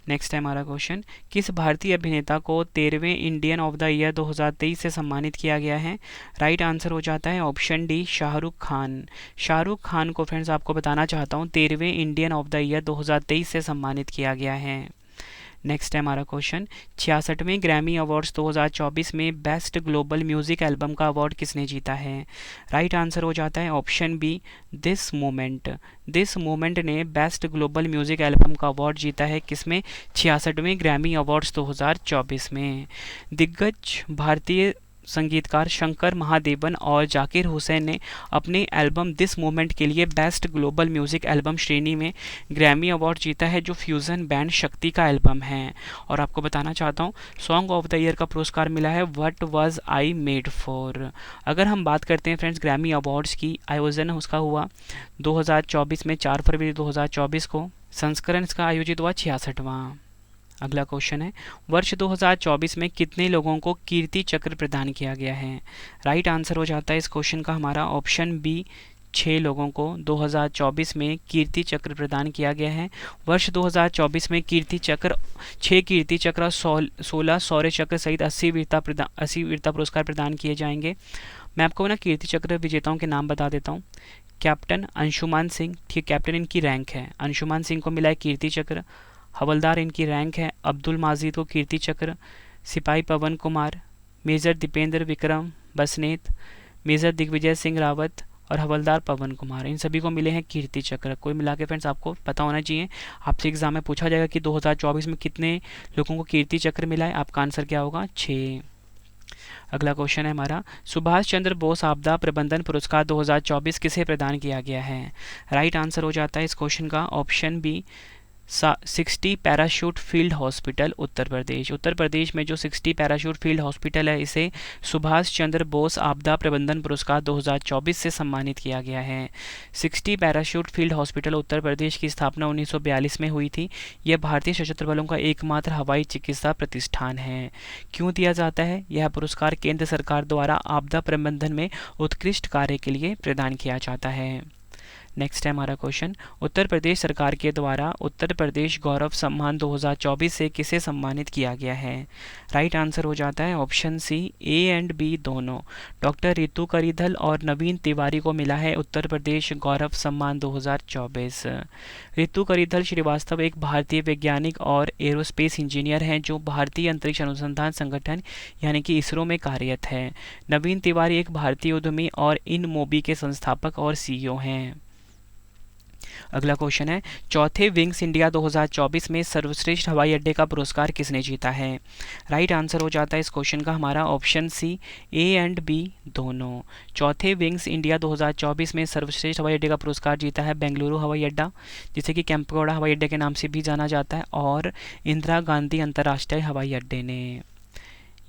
नेक्स्ट है हमारा क्वेश्चन, किस भारतीय अभिनेता को 13वें इंडियन ऑफ द ईयर 2023 से सम्मानित किया गया है? राइट आंसर हो जाता है ऑप्शन डी, शाहरुख खान। शाहरुख खान को फ्रेंड्स आपको बताना चाहता हूँ 13वें इंडियन ऑफ द ईयर 2023 से सम्मानित किया गया है। नेक्स्ट है हमारा क्वेश्चन, 66वें ग्रैमी अवार्ड्स 2024 में बेस्ट ग्लोबल म्यूजिक एल्बम का अवार्ड किसने जीता है? राइट आंसर हो जाता है option B, this moment. This moment ने बेस्ट ग्लोबल म्यूजिक एल्बम का अवार्ड जीता है, किसमें? 66वें ग्रैमी अवार्ड्स 2024 में। दिग्गज भारतीय संगीतकार शंकर महादेवन और जाकिर हुसैन ने अपने एल्बम दिस मोमेंट के लिए बेस्ट ग्लोबल म्यूजिक एल्बम श्रेणी में ग्रैमी अवार्ड जीता है, जो फ्यूज़न बैंड शक्ति का एल्बम है। और आपको बताना चाहता हूँ सॉन्ग ऑफ द ईयर का पुरस्कार मिला है what was I made for. अगर हम बात करते हैं फ्रेंड्स ग्रैमी अवार्ड्स की, आयोजन उसका हुआ 2024 में 4 फरवरी 2024 को। संस्करण इसका आयोजित हुआ 66वां। अगला क्वेश्चन है, वर्ष 2024 में कितने लोगों को कीर्ति चक्र प्रदान किया गया है? राइट आंसर हो जाता है इस क्वेश्चन का हमारा ऑप्शन बी, 6 लोगों को 2024 में कीर्ति चक्र प्रदान किया गया है। वर्ष 2024 में कीर्ति चक्र 6 कीर्ति चक्र और 16 शौर्य चक्र सहित 80 वीरता पुरस्कार प्रदान किए जाएंगे। मैं आपको ना कीर्ति चक्र विजेताओं के नाम बता देता हूँ। कैप्टन अंशुमान सिंह, ठीक, कैप्टन इनकी रैंक है। अंशुमान सिंह को मिला है कीर्ति चक्र। हवलदार इनकी रैंक है। अब्दुल माजिद को कीर्ति चक्र, सिपाही पवन कुमार, मेजर दीपेंद्र विक्रम बसनेत, मेजर दिग्विजय सिंह रावत और हवलदार पवन कुमार, इन सभी को मिले हैं कीर्ति चक्र। कोई मिला के फ्रेंड्स आपको पता होना चाहिए, आपसे एग्जाम में पूछा जाएगा कि 2024 में कितने लोगों को कीर्ति चक्र मिला है। आपका आंसर क्या होगा? 6। अगला क्वेश्चन है हमारा, सुभाष चंद्र बोस आपदा प्रबंधन पुरस्कार 2024 किसे प्रदान किया गया है? राइट आंसर हो जाता है इस क्वेश्चन का option B, 60 parachute field hospital Uttar Pradesh. Uttar Pradesh में जो 60 पैराशूट फील्ड हॉस्पिटल है, इसे सुभाष चंद्र बोस आपदा प्रबंधन पुरस्कार 2024 से सम्मानित किया गया है। 60 पैराशूट फील्ड हॉस्पिटल उत्तर प्रदेश की स्थापना 1942 में हुई थी। यह भारतीय सशस्त्र बलों का एकमात्र हवाई चिकित्सा प्रतिष्ठान है। क्यों दिया जाता है? यह पुरस्कार केंद्र सरकार द्वारा आपदा प्रबंधन में उत्कृष्ट कार्य के लिए प्रदान किया जाता है। नेक्स्ट है हमारा क्वेश्चन, उत्तर प्रदेश सरकार के द्वारा उत्तर प्रदेश गौरव सम्मान 2024 से किसे सम्मानित किया गया है? राइट आंसर हो जाता है option C, A and B दोनों। डॉक्टर रितु करीधल और नवीन तिवारी को मिला है उत्तर प्रदेश गौरव सम्मान 2024। रितु करीधल श्रीवास्तव एक भारतीय वैज्ञानिक और एरोस्पेस इंजीनियर हैं जो भारतीय अंतरिक्ष अनुसंधान संगठन यानी कि इसरो में कार्यरत है। नवीन तिवारी एक भारतीय उद्यमी और इन मोबी के संस्थापक और सीईओ हैं। अगला क्वेश्चन है, चौथे विंग्स इंडिया 2024 में सर्वश्रेष्ठ हवाई अड्डे का पुरस्कार किसने जीता है? राइट आंसर हो जाता है इस क्वेश्चन का हमारा option C, A and B दोनों। चौथे विंग्स इंडिया 2024 में सर्वश्रेष्ठ हवाई अड्डे का पुरस्कार जीता है बेंगलुरु हवाई अड्डा, जिसे कि केम्पेगौड़ा हवाई अड्डे के नाम से भी जाना जाता है, और इंदिरा गांधी अंतर्राष्ट्रीय हवाई अड्डे ने।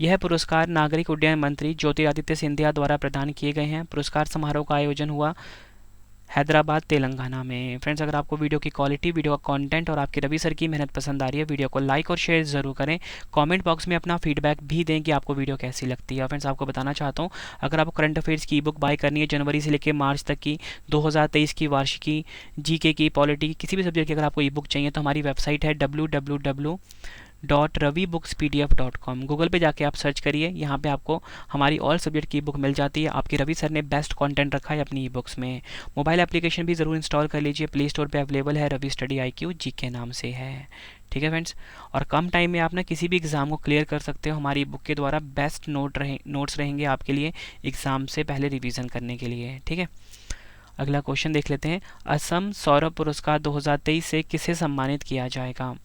यह पुरस्कार नागरिक उड्डयन मंत्री ज्योतिरादित्य सिंधिया द्वारा प्रदान किए गए हैं। पुरस्कार समारोह का आयोजन हुआ हैदराबाद तेलंगाना में। फ्रेंड्स, अगर आपको वीडियो की क्वालिटी, वीडियो का कंटेंट और आपके रवि सर की मेहनत पसंद आ रही है, वीडियो को लाइक और शेयर जरूर करें। कमेंट बॉक्स में अपना फीडबैक भी दें कि आपको वीडियो कैसी लगती है। फ्रेंड्स, आपको बताना चाहता हूँ, अगर आपको करंट अफेयर्स की ई बुक बाय करनी है जनवरी से लेकर मार्च तक की 2023 की वार्षिकी, जीके की, पॉलिटी, किसी भी सब्जेक्ट की अगर आपको ई बुक चाहिए तो हमारी वेबसाइट है www.ravibooks.pdf.com। गूगल पे जाके आप सर्च करिए, यहाँ पे आपको हमारी ऑल सब्जेक्ट की बुक मिल जाती है। आपके रवि सर ने बेस्ट कंटेंट रखा है अपनी ई बुक्स में। मोबाइल एप्लीकेशन भी ज़रूर इंस्टॉल कर लीजिए, प्ले स्टोर पे अवेलेबल है, रवि स्टडी IQ जी के नाम से है। ठीक है फ्रेंड्स, और कम टाइम में आप ना किसी भी एग्ज़ाम को क्लियर कर सकते हो। हमारी बुक के द्वारा बेस्ट नोट्स रहेंगे आपके लिए एग्ज़ाम से पहले रिविज़न करने के लिए। ठीक है, अगला क्वेश्चन देख लेते हैं, असम सौरभ पुरस्कार 2023 से किसे सम्मानित किया जाएगा?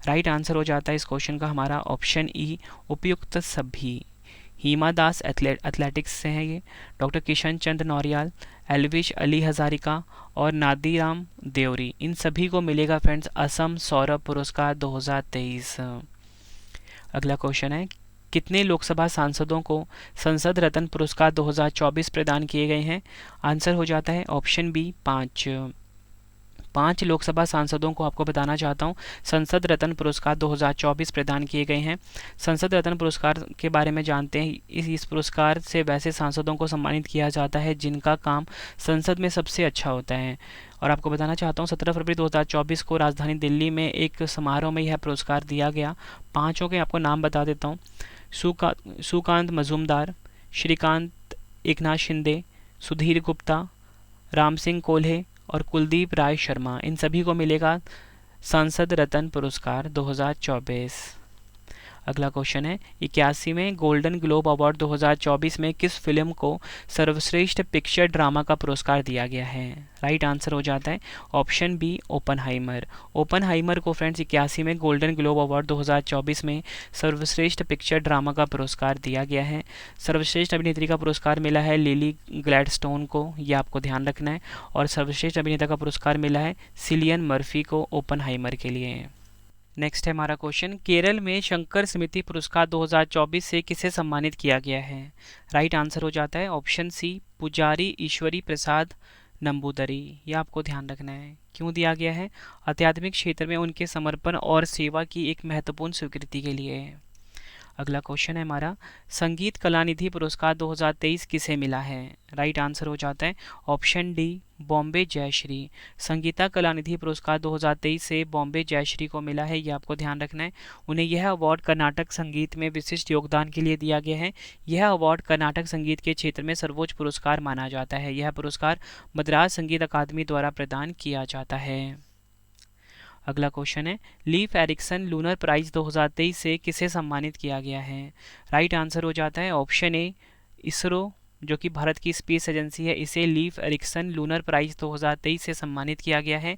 राइट आंसर हो जाता है इस क्वेश्चन का हमारा ऑप्शन ई, उपयुक्त सभी। हिमा दास एथलेटिक्स से हैं ये, डॉक्टर किशन चंद्र नौरियाल, एलविश अली हजारिका और नादीराम देवरी, इन सभी को मिलेगा फ्रेंड्स असम सौरभ पुरस्कार 2023। अगला क्वेश्चन है, कितने लोकसभा सांसदों को संसद रत्न पुरस्कार 2024 प्रदान किए गए हैं? आंसर हो जाता है ऑप्शन बी, 5। 5 लोकसभा सांसदों को आपको बताना चाहता हूँ संसद रत्न पुरस्कार 2024 प्रदान किए गए हैं। संसद रत्न पुरस्कार के बारे में जानते हैं। इस पुरस्कार से वैसे सांसदों को सम्मानित किया जाता है जिनका काम संसद में सबसे अच्छा होता है। और आपको बताना चाहता हूँ 17 फरवरी 2024 को राजधानी दिल्ली में एक समारोह में यह पुरस्कार दिया गया। 5 के आपको नाम बता देता हूँ, सुकांत मजूमदार, श्रीकांत एकनाथ शिंदे, सुधीर गुप्ता, राम सिंह कोल्हे और कुलदीप राय शर्मा, इन सभी को मिलेगा संसद रत्न पुरस्कार 2024। अगला क्वेश्चन है, 81वें गोल्डन ग्लोब अवार्ड 2024 में किस फिल्म को सर्वश्रेष्ठ पिक्चर ड्रामा का पुरस्कार दिया गया है? राइट आंसर हो जाता है ऑप्शन बी, ओपनहाइमर। ओपनहाइमर को फ्रेंड्स 81वें गोल्डन ग्लोब अवार्ड 2024 में सर्वश्रेष्ठ पिक्चर ड्रामा का पुरस्कार दिया गया है। सर्वश्रेष्ठ अभिनेत्री का पुरस्कार मिला है लिली ग्लैडस्टोन को, यह आपको ध्यान रखना है। और सर्वश्रेष्ठ अभिनेता का पुरस्कार मिला है सिलियन मर्फी को ओपनहाइमर के लिए। नेक्स्ट है हमारा क्वेश्चन, केरल में शंकर समिति पुरस्कार 2024 से किसे सम्मानित किया गया है? राइट आंसर हो जाता है ऑप्शन सी, पुजारी ईश्वरी प्रसाद नंबूदरी। यह आपको ध्यान रखना है। क्यों दिया गया है? आध्यात्मिक क्षेत्र में उनके समर्पण और सेवा की एक महत्वपूर्ण स्वीकृति के लिए। अगला क्वेश्चन है हमारा, संगीत कलानिधि पुरस्कार 2023 किसे मिला है? राइट आंसर हो जाता है ऑप्शन डी, बॉम्बे जयश्री। संगीता कलानिधि पुरस्कार 2023 से बॉम्बे जयश्री को मिला है, यह आपको ध्यान रखना है। उन्हें यह अवार्ड कर्नाटक संगीत में विशिष्ट योगदान के लिए दिया गया है। यह अवार्ड कर्नाटक संगीत के क्षेत्र में सर्वोच्च पुरस्कार माना जाता है। यह पुरस्कार मद्रास संगीत अकादमी द्वारा प्रदान किया जाता है। अगला क्वेश्चन है, लीफ एरिक्सन लूनर प्राइज 2023 से किसे सम्मानित किया गया है? राइट आंसर हो जाता है ऑप्शन ए, इसरो, जो कि भारत की स्पेस एजेंसी है, इसे लीफ एरिक्सन लूनर प्राइज 2023 से सम्मानित किया गया है।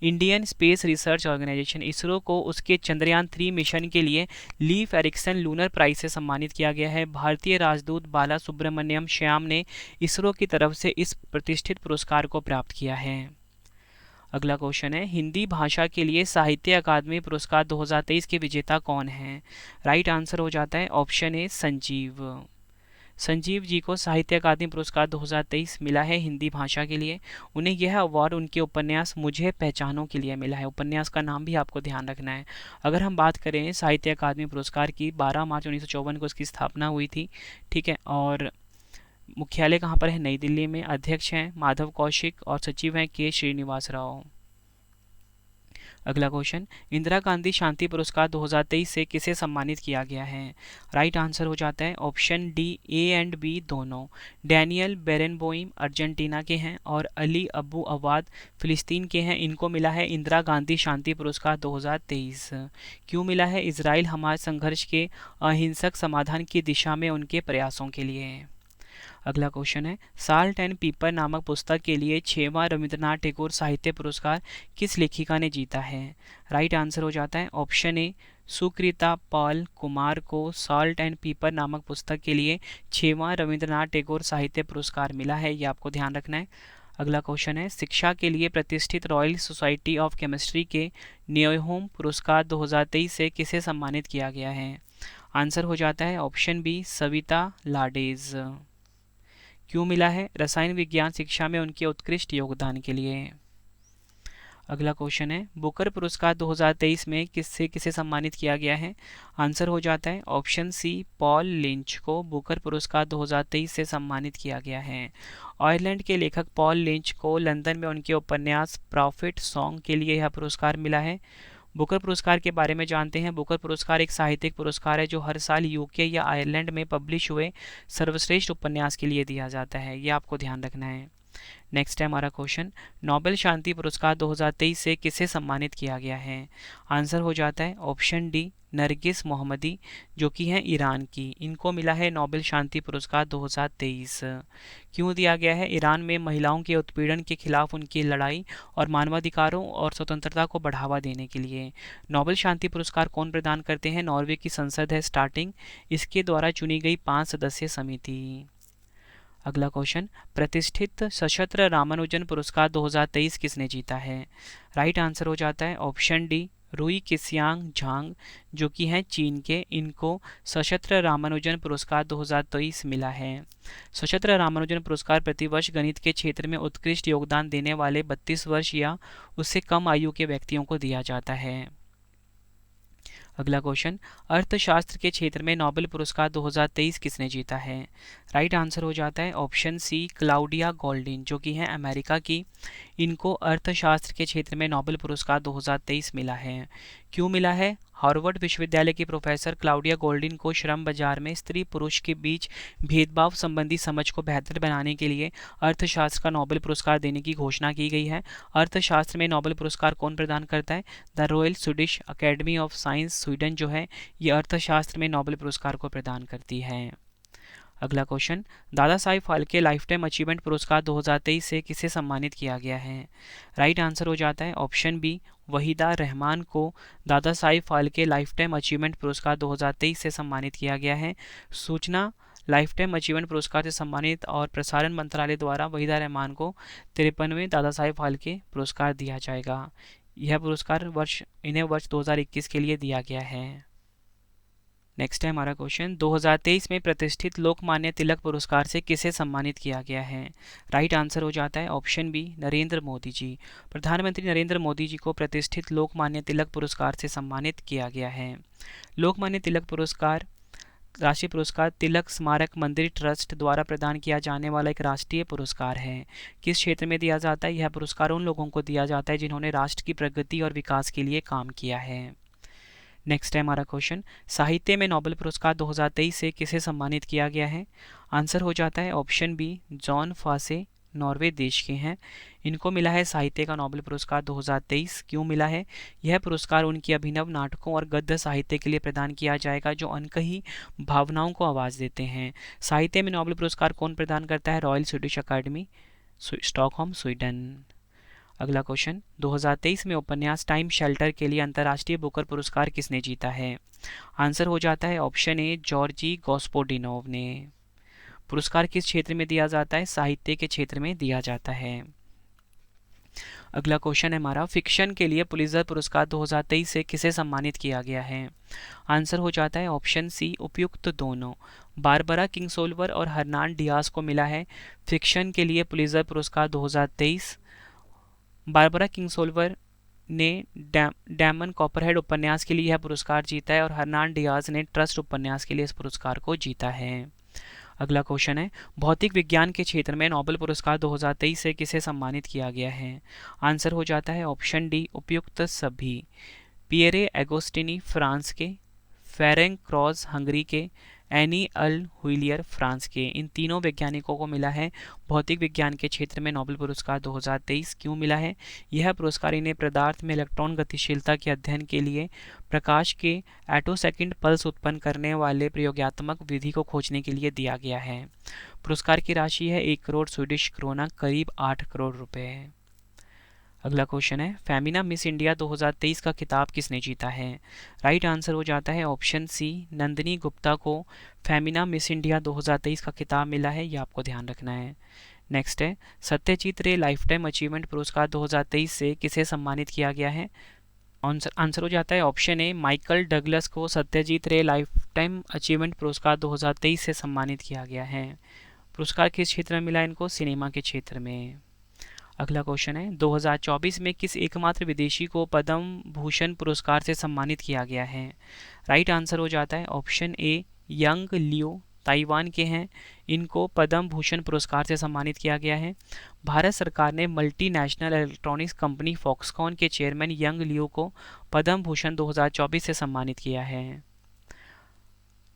Indian space research organisation ISRO को उसके चंद्रयान 3 मिशन के लिए लीफ एरिक्सन लूनर प्राइज से सम्मानित किया गया है। भारतीय राजदूत बाला सुब्रमण्यम श्याम ने इसरो की तरफ से इस प्रतिष्ठित पुरस्कार को प्राप्त किया है। अगला क्वेश्चन है, हिंदी भाषा के लिए साहित्य अकादमी पुरस्कार 2023 के विजेता कौन हैं? राइट आंसर हो जाता है ऑप्शन ए, संजीव। संजीव जी को साहित्य अकादमी पुरस्कार 2023 मिला है हिंदी भाषा के लिए। उन्हें यह अवार्ड उनके उपन्यास मुझे पहचानों के लिए मिला है। उपन्यास का नाम भी आपको ध्यान रखना है। अगर हम बात करें साहित्य अकादमी पुरस्कार की, 12 मार्च 1954 को इसकी स्थापना हुई थी, ठीक है। और मुख्यालय कहाँ पर है? नई दिल्ली में। अध्यक्ष हैं माधव कौशिक और सचिव हैं के श्रीनिवास राव। अगला क्वेश्चन, इंदिरा गांधी शांति पुरस्कार 2023 से किसे सम्मानित किया गया है? राइट आंसर हो जाता है option D, A and B दोनों। डैनियल बेरेनबोइम अर्जेंटीना के हैं और अली अबू अवाद फिलिस्तीन के हैं। इनको मिला है इंदिरा गांधी शांति पुरस्कार 2023। क्यों मिला है? इजराइल हमास संघर्ष के अहिंसक समाधान की दिशा में उनके प्रयासों के लिए। अगला क्वेश्चन है, साल्ट एंड पीपर नामक पुस्तक के लिए 6वां रविंद्रनाथ टैगोर साहित्य पुरस्कार किस लेखिका ने जीता है? राइट आंसर हो जाता है ऑप्शन ए, सुकृता पाल कुमार को साल्ट एंड पीपर नामक पुस्तक के लिए 6वां रविंद्रनाथ टैगोर साहित्य पुरस्कार मिला है। ये आपको ध्यान रखना है। अगला क्वेश्चन है, शिक्षा के लिए प्रतिष्ठित रॉयल सोसाइटी ऑफ केमिस्ट्री के न्योहोम पुरस्कार 2023 से किसे सम्मानित किया गया है? आंसर हो जाता है ऑप्शन बी, सविता लाडेज। क्यों मिला है? रसायन विज्ञान शिक्षा में उनके उत्कृष्ट योगदान के लिए। अगला क्वेश्चन है, बुकर पुरस्कार 2023 में किसे सम्मानित किया गया है? आंसर हो जाता है ऑप्शन सी, पॉल लिंच को बुकर पुरस्कार 2023 से सम्मानित किया गया है। आयरलैंड के लेखक पॉल लिंच को लंदन में उनके उपन्यास प्रॉफिट सॉन्ग के लिए यह पुरस्कार मिला है। बुकर पुरस्कार के बारे में जानते हैं। बुकर पुरस्कार एक साहित्यिक पुरस्कार है जो हर साल यूके या आयरलैंड में पब्लिश हुए सर्वश्रेष्ठ उपन्यास के लिए दिया जाता है। ये आपको ध्यान रखना है। नेक्स्ट है हमारा क्वेश्चन, नोबेल शांति पुरस्कार 2023 से किसे सम्मानित किया गया है? आंसर हो जाता है ऑप्शन डी, नरगिस मोहम्मदी, जो कि हैं ईरान की। इनको मिला है नोबेल शांति पुरस्कार 2023। क्यों दिया गया है? ईरान में महिलाओं के उत्पीड़न के खिलाफ उनकी लड़ाई और मानवाधिकारों और स्वतंत्रता को बढ़ावा देने के लिए। नोबेल शांति पुरस्कार कौन प्रदान करते हैं? नॉर्वे की संसद है स्टार्टिंग, इसके द्वारा चुनी गई 5 सदस्यीय समिति। अगला क्वेश्चन, प्रतिष्ठित सशस्त्र रामानुजन पुरस्कार 2023 किसने जीता है? राइट आंसर हो जाता है ऑप्शन डी, रुई किसियांग झांग, जो कि हैं चीन के। इनको सशस्त्र रामानुजन पुरस्कार 2023 मिला है। सशस्त्र रामानुजन पुरस्कार प्रतिवर्ष गणित के क्षेत्र में उत्कृष्ट योगदान देने वाले 32 वर्ष या उससे कम आयु के व्यक्तियों को दिया जाता है। अगला क्वेश्चन, अर्थशास्त्र के क्षेत्र में नोबेल पुरस्कार 2023 किसने जीता है? राइट आंसर हो जाता है ऑप्शन सी, क्लाउडिया गोल्डिन, जो कि हैं अमेरिका की। इनको अर्थशास्त्र के क्षेत्र में नोबेल पुरस्कार 2023 मिला है। क्यों मिला है? हार्वर्ड विश्वविद्यालय की प्रोफेसर क्लाउडिया गोल्डिन को श्रम बाजार में स्त्री पुरुष के बीच भेदभाव संबंधी समझ को बेहतर बनाने के लिए अर्थशास्त्र का नोबेल पुरस्कार देने की घोषणा की गई है। अर्थशास्त्र में नोबेल पुरस्कार कौन प्रदान करता है? The royal Swedish academy of science Sweden जो है, ये अर्थशास्त्र में नोबेल पुरस्कार को प्रदान करती है। अगला क्वेश्चन, दादा Sahib Phalke life time achievement पुरस्कार 2023 से किसे सम्मानित किया गया है? राइट आंसर हो जाता है ऑप्शन बी, वहीदा रहमान को दादा Sahib Phalke life time achievement पुरस्कार 2023 से सम्मानित किया गया है। सूचना लाइफ टाइम अचीवमेंट पुरस्कार से सम्मानित और प्रसारण मंत्रालय द्वारा वहीदा रहमान को 53वें दादा साहिब फाल्के पुरस्कार दिया जाएगा। यह पुरस्कार इन्हें वर्ष 2021 के लिए दिया गया है। नेक्स्ट है हमारा क्वेश्चन, 2023 में प्रतिष्ठित लोकमान्य तिलक पुरस्कार से किसे सम्मानित किया गया है? राइट आंसर हो जाता है ऑप्शन बी, नरेंद्र मोदी जी। प्रधानमंत्री नरेंद्र मोदी जी को प्रतिष्ठित लोकमान्य तिलक पुरस्कार से सम्मानित किया गया है। लोकमान्य तिलक पुरस्कार राष्ट्रीय पुरस्कार तिलक स्मारक मंदिर ट्रस्ट द्वारा प्रदान किया जाने वाला एक राष्ट्रीय पुरस्कार है। किस क्षेत्र में दिया जाता है? यह पुरस्कार उन लोगों को दिया जाता है जिन्होंने राष्ट्र की प्रगति और विकास के लिए काम किया है। नेक्स्ट है हमारा क्वेश्चन, साहित्य में नोबेल पुरस्कार 2023 से किसे सम्मानित किया गया है? आंसर हो जाता है ऑप्शन बी, जॉन फासे नॉर्वे देश के हैं। इनको मिला है साहित्य का नोबेल पुरस्कार 2023। क्यों मिला है? यह पुरस्कार उनकी अभिनव नाटकों और गद्य साहित्य के लिए प्रदान किया जाएगा जो अनकही भावनाओं को आवाज़ देते हैं। साहित्य में नोबेल पुरस्कार कौन प्रदान करता है? रॉयल स्वीडिश अकादमी, स्टॉकहोम, स्वीडन। अगला क्वेश्चन, 2023 में उपन्यास टाइम शेल्टर के लिए अंतर्राष्ट्रीय बुकर पुरस्कार किसने जीता है? आंसर हो जाता है ऑप्शन ए, जॉर्जी गॉस्पोडिनोव ने। पुरस्कार किस क्षेत्र में दिया जाता है? साहित्य के क्षेत्र में दिया जाता है। अगला क्वेश्चन है हमारा, फिक्शन के लिए पुलित्जर पुरस्कार 2023 से किसे सम्मानित किया गया है? आंसर हो जाता है ऑप्शन सी, उपयुक्त दोनों। बारबरा किंगसोल्वर और हर्नान डियाज को मिला है फिक्शन के लिए पुलित्जर पुरस्कार 2023। बारबरा किंगसोल्वर ने डैमन कॉपरहेड उपन्यास के लिए यह पुरस्कार जीता है और हर्नान डियाज ने ट्रस्ट उपन्यास के लिए इस पुरस्कार को जीता है। अगला क्वेश्चन है, भौतिक विज्ञान के क्षेत्र में नोबेल पुरस्कार 2023 से किसे सम्मानित किया गया है? आंसर हो जाता है ऑप्शन डी, उपयुक्त सभी। पियरे एगोस्टिनी फ्रांस के, फेरेंक क्रॉस हंगरी के, एनी अल हुइलियर फ्रांस के, इन तीनों वैज्ञानिकों को मिला है भौतिक विज्ञान के क्षेत्र में नोबेल पुरस्कार 2023। क्यों मिला है? यह पुरस्कार इन्हें पदार्थ में इलेक्ट्रॉन गतिशीलता के अध्ययन के लिए प्रकाश के एटोसेकंड पल्स उत्पन्न करने वाले प्रयोगात्मक विधि को खोजने के लिए दिया गया है। पुरस्कार की राशि है 1 करोड़ स्वीडिश क्रोना, करीब 8 करोड़ रुपए। अगला क्वेश्चन है, फेमिना मिस इंडिया 2023 का खिताब किसने जीता है? राइट आंसर हो जाता है ऑप्शन सी, नंदिनी गुप्ता को फेमिना मिस इंडिया 2023 का खिताब मिला है, ये आपको ध्यान रखना है। नेक्स्ट है, सत्यजीत रे लाइफ टाइम अचीवमेंट पुरस्कार 2023 से किसे सम्मानित किया गया है? आंसर हो जाता है ऑप्शन ए, माइकल डगलस को सत्यजीत रे लाइफ टाइम अचीवमेंट पुरस्कार 2023 से सम्मानित किया गया है। पुरस्कार किस क्षेत्र में मिला इनको? सिनेमा के क्षेत्र में। अगला क्वेश्चन है, 2024 में किस एकमात्र विदेशी को पद्म भूषण पुरस्कार से सम्मानित किया गया है? राइट आंसर हो जाता है ऑप्शन ए, यंग लियो, ताइवान के हैं। इनको पद्म भूषण पुरस्कार से सम्मानित किया गया है। भारत सरकार ने मल्टीनेशनल इलेक्ट्रॉनिक्स कंपनी फॉक्सकॉन के चेयरमैन यंग लियो को पद्म भूषण 2024 से सम्मानित किया है।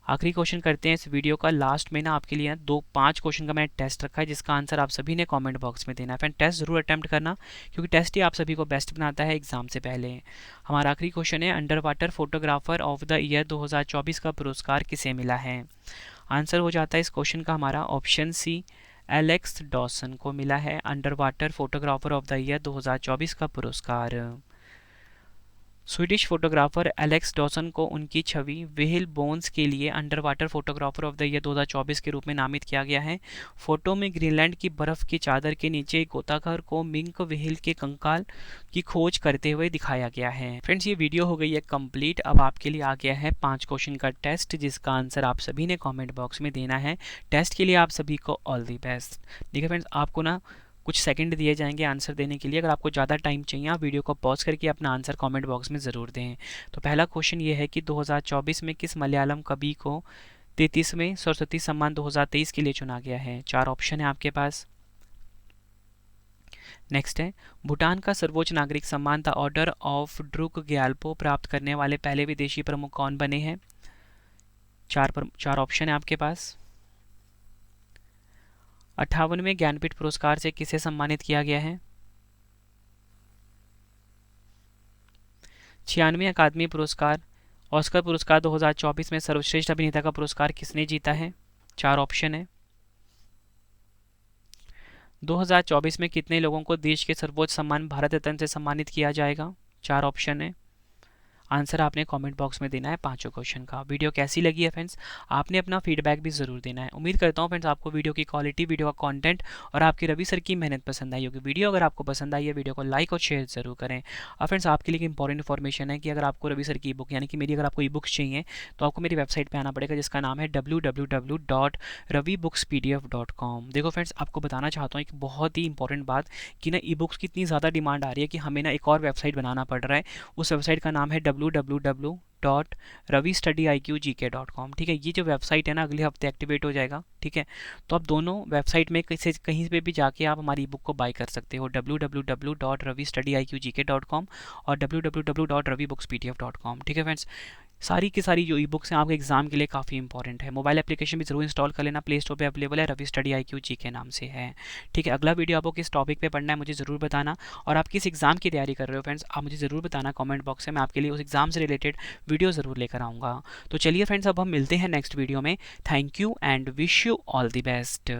आखिरी क्वेश्चन करते हैं इस वीडियो का। लास्ट में ना आपके लिए 5 क्वेश्चन का मैंने टेस्ट रखा है जिसका आंसर आप सभी ने कमेंट बॉक्स में देना है। फ्रेंड टेस्ट जरूर अटेम्प्ट करना क्योंकि टेस्ट ही आप सभी को बेस्ट बनाता है एग्जाम से पहले। हमारा आखिरी क्वेश्चन है, under water photographer of the year 2024 का पुरस्कार किसे मिला है? आंसर हो जाता है इस क्वेश्चन का हमारा ऑप्शन सी, एलेक्स डॉसन को मिला है under water photographer of the year 2024 का पुरस्कार। स्वीडिश फोटोग्राफर एलेक्स डॉसन को उनकी छवि व्हेल बोन्स के लिए under water photographer of the year 2024 के रूप में नामित किया गया है। फोटो में ग्रीनलैंड की बर्फ की चादर के नीचे एक गोताखोर को मिंक व्हेल के कंकाल की खोज करते हुए दिखाया गया है। फ्रेंड्स, ये वीडियो हो गई है कंप्लीट। अब आपके लिए आ गया है 5 क्वेश्चन का टेस्ट जिसका आंसर आप सभी ने कॉमेंट बॉक्स में देना है। टेस्ट के लिए आप सभी को ऑल दी बेस्ट। देखिए फ्रेंड्स, आपको ना कुछ सेकंड दिए जाएंगे आंसर देने के लिए। अगर आपको ज़्यादा टाइम चाहिए आप वीडियो को पॉज करके अपना आंसर कमेंट बॉक्स में ज़रूर दें। तो पहला क्वेश्चन ये है कि 2024 में किस मलयालम कवि को 33वें सरस्वती सम्मान 2023 के लिए चुना गया है? 4 ऑप्शन है आपके पास। नेक्स्ट है, भूटान का सर्वोच्च नागरिक सम्मान the order of Druk Gyalpo प्राप्त करने वाले पहले विदेशी प्रमुख कौन बने हैं? 4 ऑप्शन है आपके पास। 58वें ज्ञानपीठ पुरस्कार से किसे सम्मानित किया गया है? 96वें अकादमी पुरस्कार ऑस्कर पुरस्कार 2024 में सर्वश्रेष्ठ अभिनेता का पुरस्कार किसने जीता है? 4 ऑप्शन है। 2024 में कितने लोगों को देश के सर्वोच्च सम्मान भारत रत्न से सम्मानित किया जाएगा? 4 ऑप्शन है। आंसर आपने कमेंट बॉक्स में देना है 5 क्वेश्चन का। वीडियो कैसी लगी है फ्रेंड्स, आपने अपना फीडबैक भी ज़रूर देना है। उम्मीद करता हूँ फ्रेंड्स आपको वीडियो की क्वालिटी, वीडियो का कंटेंट और आपकी रवि सर की मेहनत पसंद आई होगी। वीडियो अगर आपको पसंद आई है वीडियो को लाइक और शेयर जरूर करें। और फ्रेंड्स आपके लिए इंपॉर्टेंट इन्फॉर्मेशन है कि अगर आपको रवि सर की बुक यानी कि मेरी अगर आपको ई बुक्स चाहिए तो आपको मेरी वेबसाइट पर आना पड़ेगा जिसका नाम है www.ravibooks.pdf.com। देखो फ्रेंड्स, आपको बताना चाहता हूँ एक बहुत ही इंपॉर्टेंट बात कि ना ई बुक्स की इतनी ज़्यादा डिमांड आ रही है कि हमें ना एक और वेबसाइट बनाना पड़ रहा है। उस वेबसाइट का नाम है www.ravistudyIQGK.com। ठीक है, ये जो वेबसाइट है ना अगले हफ्ते एक्टिवेट हो जाएगा। ठीक है, तो आप दोनों वेबसाइट में कहीं पे भी जाके आप हमारी बुक को बाय कर सकते हो, www.ravistudyIQGK.com और www.ravibooks.pdf.com। ठीक है फ्रेंड्स, सारी की सारी जो ई बुक्स हैं आपके एग्जाम के लिए काफ़ी इंपॉर्टेंट है। मोबाइल एप्लीकेशन भी जरूर इंस्टॉल कर लेना, प्ले स्टोर पे अवेलेबल है, रवि स्टडी IQ जी के नाम से है। ठीक है, अगला वीडियो आपको किस टॉपिक पे पढ़ना है मुझे ज़रूर बताना, और आप किस एग्जाम की तैयारी कर रहे हो फ्रेंड्स आप मुझे ज़रूर बताना कमेंट बॉक्स में, मैं आपके लिए उस एग्जाम से रिलेटेड वीडियो ज़रूर लेकर आऊँगा। तो चलिए फ्रेंड्स, अब हम मिलते हैं नेक्स्ट वीडियो में। Thank you and wish you all the best.